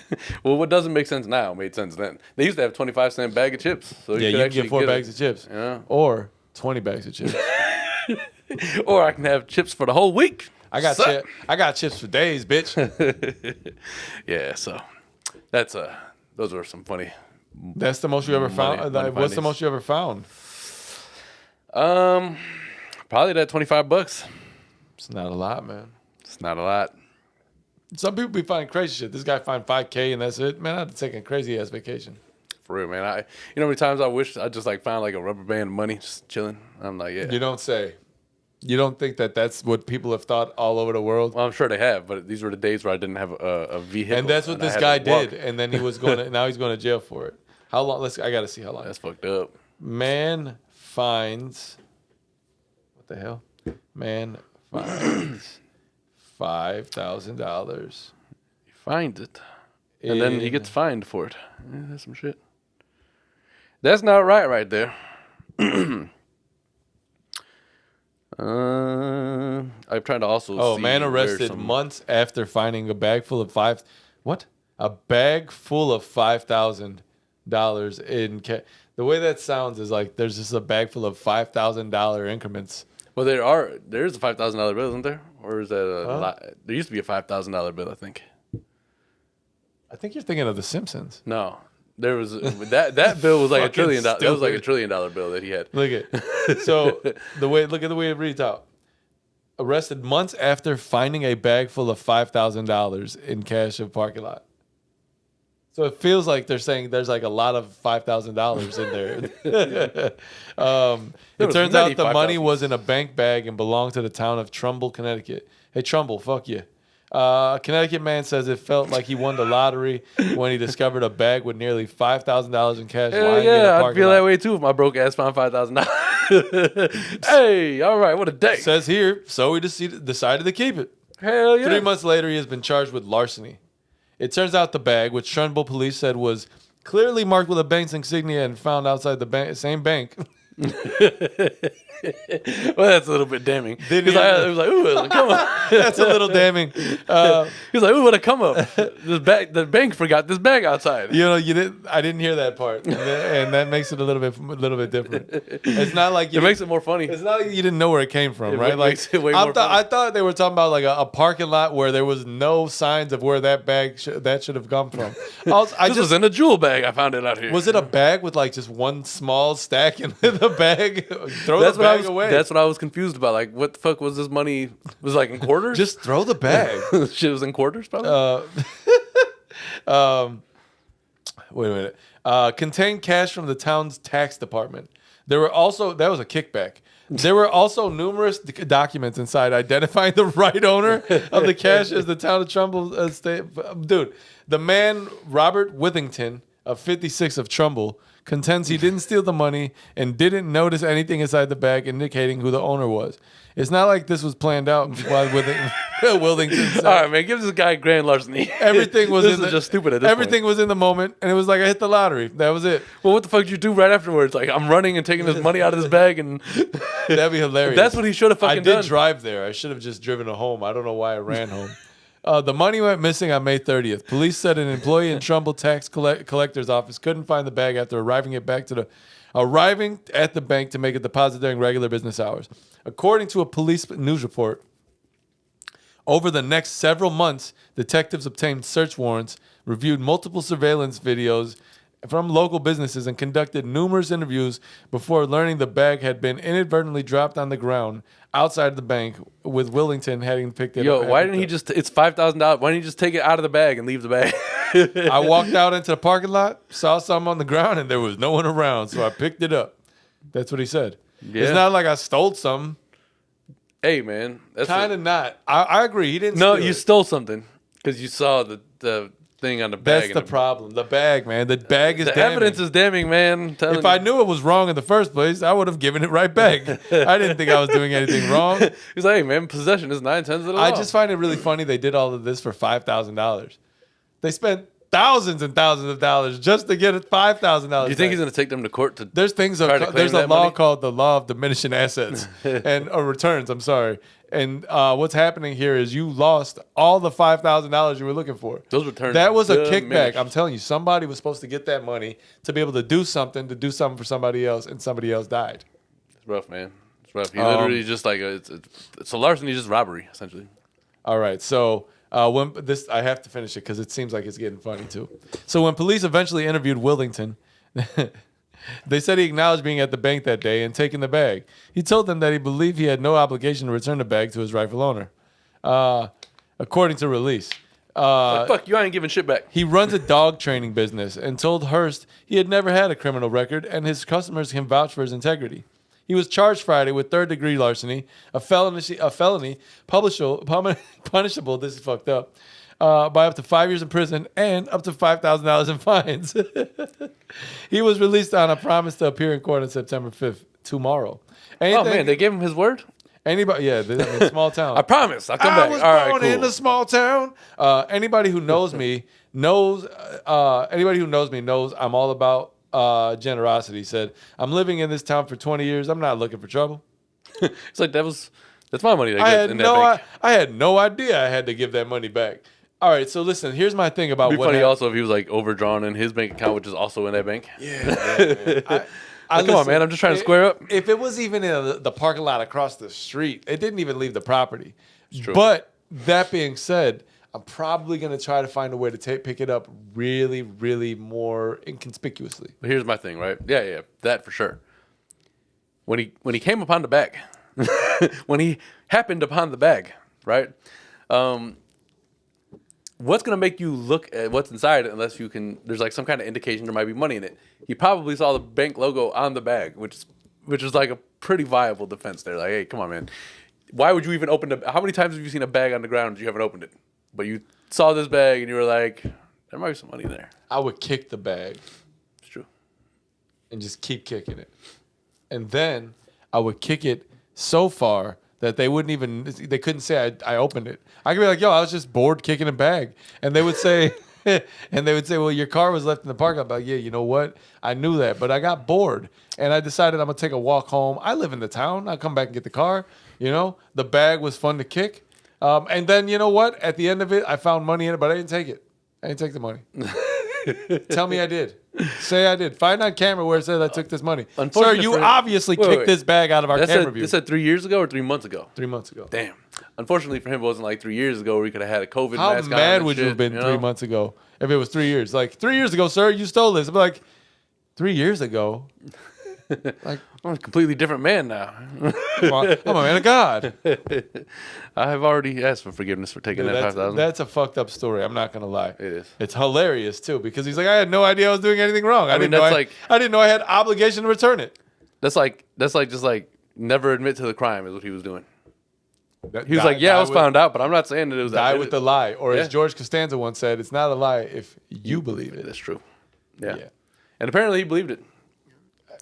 well, what doesn't make sense now made sense then. They used to have 25-cent bag of chips, so Yeah, you could can actually get 4 get bags of chips. Yeah. Or 20 bags of chips. Or I can have chips for the whole week. I got Suck. I got chips for days, bitch. Yeah, so that's those were some funny. That's the most you ever found. money What's the findings. most you ever found? Probably that $25. It's not a lot, man. It's not a lot. Some people be finding crazy shit. This guy find $5K and that's it. Man, I'd take a crazy ass vacation. For real, man. You know how many times I wish I just like found like a rubber band of money just chilling. I'm like, yeah. You don't say. You don't think that that's what people have thought all over the world? Well, I'm sure they have, but these were the days where I didn't have a vehicle. And that's what I this had guy to walk. did. And then he was going to, now he's going to jail for it. How long? I got to see how long. That's fucked up. Man finds, what the hell? Man finds $5,000. He finds it, and then he gets fined for it. Yeah, that's some shit. That's not right there. I'm trying to also. Oh, see man where arrested some- months after finding a bag full of a bag full of $5,000 in cash. The way that sounds is like there's just a bag full of $5,000 increments. Well, there's a $5,000 bill, isn't there? Or is that a lot? There used to be a $5,000 bill, I think. I think you're thinking of The Simpsons. No, there was that bill was like $1 trillion. That was like stupid. $1 trillion bill that he had. Look at so look at the way it reads out. Arrested months after finding a bag full of $5,000 in cash in parking lot. So it feels like they're saying there's like a lot of $5,000 in there. It was turns many out the money 5,000s. was in a bank bag and belonged to the town of Trumbull, Connecticut. Hey, Trumbull, fuck you. A Connecticut man says it felt like he won the lottery when he discovered a bag with nearly $5,000 in cash Hell lying in a yeah, I'd parking feel lot. that way too if my broke ass found $5,000. Hey, all right, what a day. Says here, so he decided to keep it. Hell yeah. 3 months later, he has been charged with larceny. It turns out the bag, which Trumbull police said was clearly marked with a bank's insignia and found outside the same bank. Well, that's a little bit damning. Didn't He's he- like, it was like, ooh, come on. That's a little damning. He's like, ooh, what a come up. The bank forgot this bag outside. You know, I didn't hear that part, and that makes it a little bit different. It's not like It makes it more funny. It's not like you didn't know where it came from, It right? Like makes it way more funny. I thought they were talking about like a parking lot where there was no signs of where that bag that should have come from. This was in a jewel bag. I found it out here. Was it a bag with like just one small stack in the bag? Throw That's the what I bag was. away. That's what I was confused about. Like, what the fuck was this money? Was it like in quarters? Just throw the bag. Shit was in quarters, probably. Wait a minute. Contained cash from the town's tax department. There were also that was a kickback. There were also numerous documents inside identifying the right owner of the cash as the town of Trumbull state. Dude, the man Robert Withington of 56 of Trumbull contends he didn't steal the money and didn't notice anything inside the bag indicating who the owner was. It's not like this was planned out while Wildington said. All right, man, give this guy grand larceny. Everything was this is just stupid at this everything point. was in the moment, and it was like I hit the lottery. That was it. Well, what the fuck did you do right afterwards? Like, I'm running and taking this money out of this bag, and That'd be hilarious. that's what he should have fucking I did done. drive there. I should have just driven home. I don't know why I ran home. The money went missing on May 30th. Police said an employee in Trumbull tax collector's office couldn't find the bag after arriving at the bank to make a deposit during regular business hours. According to a police news report, over the next several months, detectives obtained search warrants, reviewed multiple surveillance videos from local businesses, and conducted numerous interviews before learning the bag had been inadvertently dropped on the ground outside the bank, with Wildington having picked it up. Yo, why didn't he just? It's $5,000. Why didn't he just take it out of the bag and leave the bag? I walked out into the parking lot, saw something on the ground, and there was no one around, so I picked it up. That's what he said. Yeah. It's not like I stole something. Hey, man, that's Kind of not. I agree. He didn't. No, steal you it. stole something because you saw the thing on the bag. That's the problem. The bag, man. The bag is The damning. evidence is damning, man. If I knew it was wrong in the first place, I would have given it right back. I didn't think I was doing anything wrong. He's like, hey, man, possession is 9/10 of the law. I just find it really funny they did all of this for $5,000. They spent thousands and thousands of dollars just to get $5,000. Do you think he's gonna take them to court to? There's things. try to claim There's a that law money? called the law of diminishing assets and or returns. I'm sorry. And what's happening here is you lost all the $5,000 you were looking for. Those returns That was a diminished. kickback. I'm telling you, somebody was supposed to get that money to be able to do something for somebody else, and somebody else died. It's rough, man. It's rough. He literally just like it's a larceny, just robbery essentially. All right, so when this, I have to finish it because it seems like it's getting funny too. So when police eventually interviewed Wildington, they said he acknowledged being at the bank that day and taking the bag. He told them that he believed he had no obligation to return the bag to his rightful owner, according to release. Like, fuck you, I ain't giving shit back. He runs a dog training business and told Hearst he had never had a criminal record and his customers can vouch for his integrity. He was charged Friday with third-degree larceny, a felony punishable, this is fucked up, by up to 5 years in prison and up to $5,000 in fines. He was released on a promise to appear in court on September 5th, tomorrow. Oh man, they gave him his word. Anybody, yeah, small town. I promise, I'll come I back. was All right, born cool. in a small town. Anybody who knows me knows. Anybody who knows me knows I'm all about generosity. He said, "I'm living in this town for 20 years. I'm not looking for trouble." It's like that's my money. That gets in that bank. I had no idea I had to give that money back. All right, so listen. Here's my thing about It'd be what funny happened. also if he was like overdrawn in his bank account, which is also in that bank. Yeah, man. Come on, man. I'm just trying to square up. If it was even in the parking lot across the street, it didn't even leave the property. It's true. But that being said, I'm probably going to try to find a way to pick it up really, really more inconspicuously. But here's my thing, right? Yeah, that for sure. When he came upon the bag, when he happened upon the bag, right? What's gonna make you look at what's inside it unless you can? There's like some kind of indication there might be money in it. He probably saw the bank logo on the bag, which is like a pretty viable defense there. Like, hey, come on, man. Why would you even open the? How many times have you seen a bag on the ground and you haven't opened it? But you saw this bag and you were like, there might be some money there. I would kick the bag It's true. and just keep kicking it. And then I would kick it so far that they couldn't say I opened it. I could be like, yo, I was just bored kicking a bag. And they would say, well, your car was left in the parking lot. I'm like, yeah, you know what? I knew that, but I got bored. And I decided I'm going to take a walk home. I live in the town. I'll come back and get the car. You know, the bag was fun to kick. And then, you know what? At the end of it, I found money in it, but I didn't take it. I didn't take the money. Tell me I did. Say I did. Find on camera where it says I took this money. Sir, you obviously kicked this bag out of our camera view. This said 3 years ago or 3 months ago? 3 months ago. Damn. Unfortunately for him, it wasn't like 3 years ago where he could have had a COVID How mask on. mad and would you shit, have been know? 3 months ago if it was 3 years? Like, 3 years ago, sir, you stole this. I'm like, 3 years ago? Like, I'm a completely different man now. I'm a man of God. I have already asked for forgiveness for taking that $5,000. That's a fucked up story. I'm not gonna lie. It is. It's hilarious too because he's like, I had no idea I was doing anything wrong. I mean, didn't know. that's like- I didn't know I had obligation to return it. That's like just like never admit to the crime is what he was doing. He was like, yeah, I was found out, but I'm not saying that it was Die with the lie, or Yeah. as George Costanza once said, it's not a lie if you believe it. That's true. Yeah. Yeah. And apparently he believed it.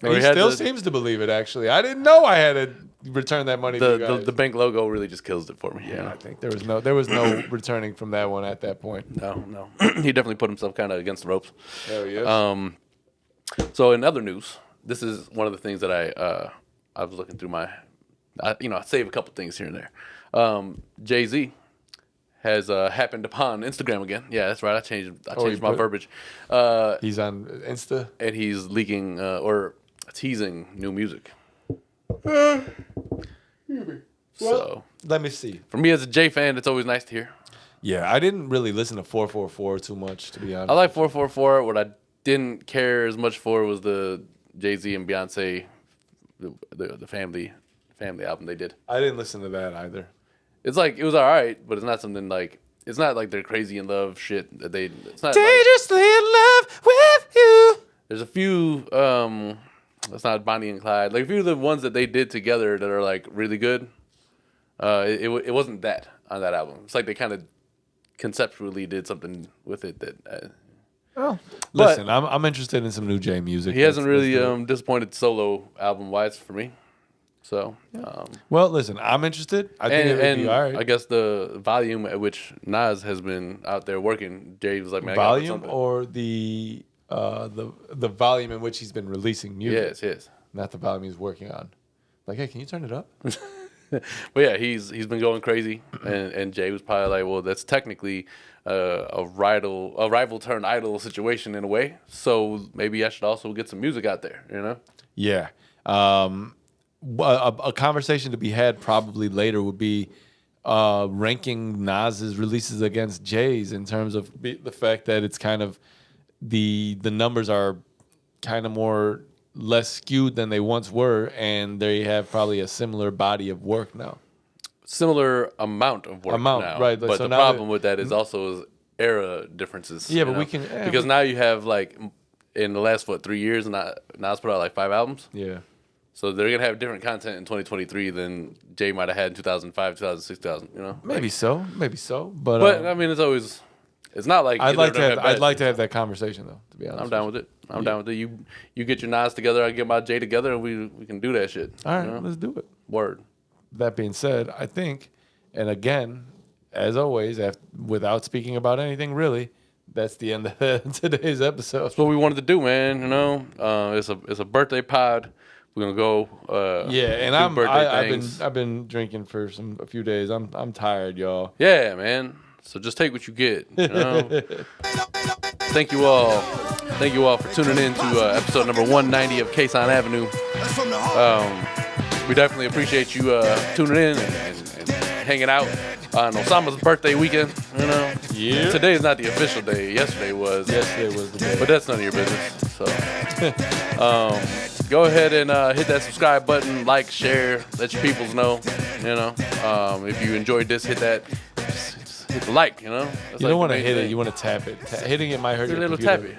And he still seems to believe it. Actually, I didn't know I had to return that money. to you guys. The bank logo really just kills it for me. Yeah, I think there was no returning from that one at that point. No. He definitely put himself kind of against the ropes. Hell yes. So in other news, this is one of the things that I was looking through I save a couple things here and there. Jay-Z has happened upon Instagram again. Yeah, that's right. I changed my verbiage. He's on Insta, and he's leaking or teasing new music. So let me see. For me as a Jay fan, it's always nice to hear. Yeah, I didn't really listen to 444 too much, to be honest. I like 444. What I didn't care as much for was the Jay-Z and Beyonce, the family album they did. I didn't listen to that either. It was all right, but it's not something like it's not like they're crazy in love shit that they. It's not dangerously in love with you. There's a few. That's not Bonnie and Clyde. Like a few of the ones that they did together that are like really good. It wasn't that on that album. It's like they kind of conceptually did something with it that. Listen, I'm interested in some new Jay music. He hasn't really disappointed solo album wise for me. So, well, listen, I'm interested. I think it would be all right. I guess the volume at which Nas has been out there working, Jay was like, man, volume or the volume in which he's been releasing music. Yes. Not the volume he's working on. Like, hey, can you turn it up? But yeah, he's been going crazy, and Jay was probably like, well, that's technically a rival turned idol situation in a way. So maybe I should also get some music out there, you know? Yeah. A conversation to be had probably later would be ranking Nas's releases against Jay's in terms of the fact that it's kind of the numbers are kind of less skewed than they once were, and they have probably a similar body of work now. Similar amount of work now. Right. But so the problem with that is also era differences. Yeah, but we can... because now you have, like, in the last, 3 years, Nas put out, like, 5 albums. Yeah. So they're going to have different content in 2023 than Jay might have had in 2005, 2006, 2000, you know? Maybe so. But I mean, it's not like... I'd like to have that conversation, though, to be honest. I'm down with it. I'm down with it. You get your Nas together, I get my Jay together, and we can do that shit. All right, let's do it. Word. That being said, I think, and again, as always, without speaking about anything really, that's the end of today's episode. That's what we wanted to do, man. You know, it's a birthday pod. We're gonna go. And I've been drinking for a few days. I'm tired, y'all. Yeah, man. So just take what you get. You know? Thank you all for tuning in to episode number 190 of Kasson Avenue. We definitely appreciate you tuning in and hanging out on Osama's birthday weekend. You know, yeah. Today is not the official day. Yesterday was the day. But that's none of your business. So. Go ahead and hit that subscribe button, like, share, let your peoples know. You know, if you enjoyed this, hit that, just hit the like. You know, you don't want to hit it. You want to tap it. Hitting it might hurt your little computer.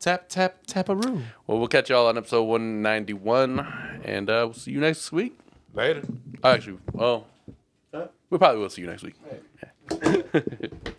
tappy. Tap-a-roo. Well, we'll catch y'all on episode 191, and we'll see you next week. Later. Actually, we probably will see you next week. Yeah.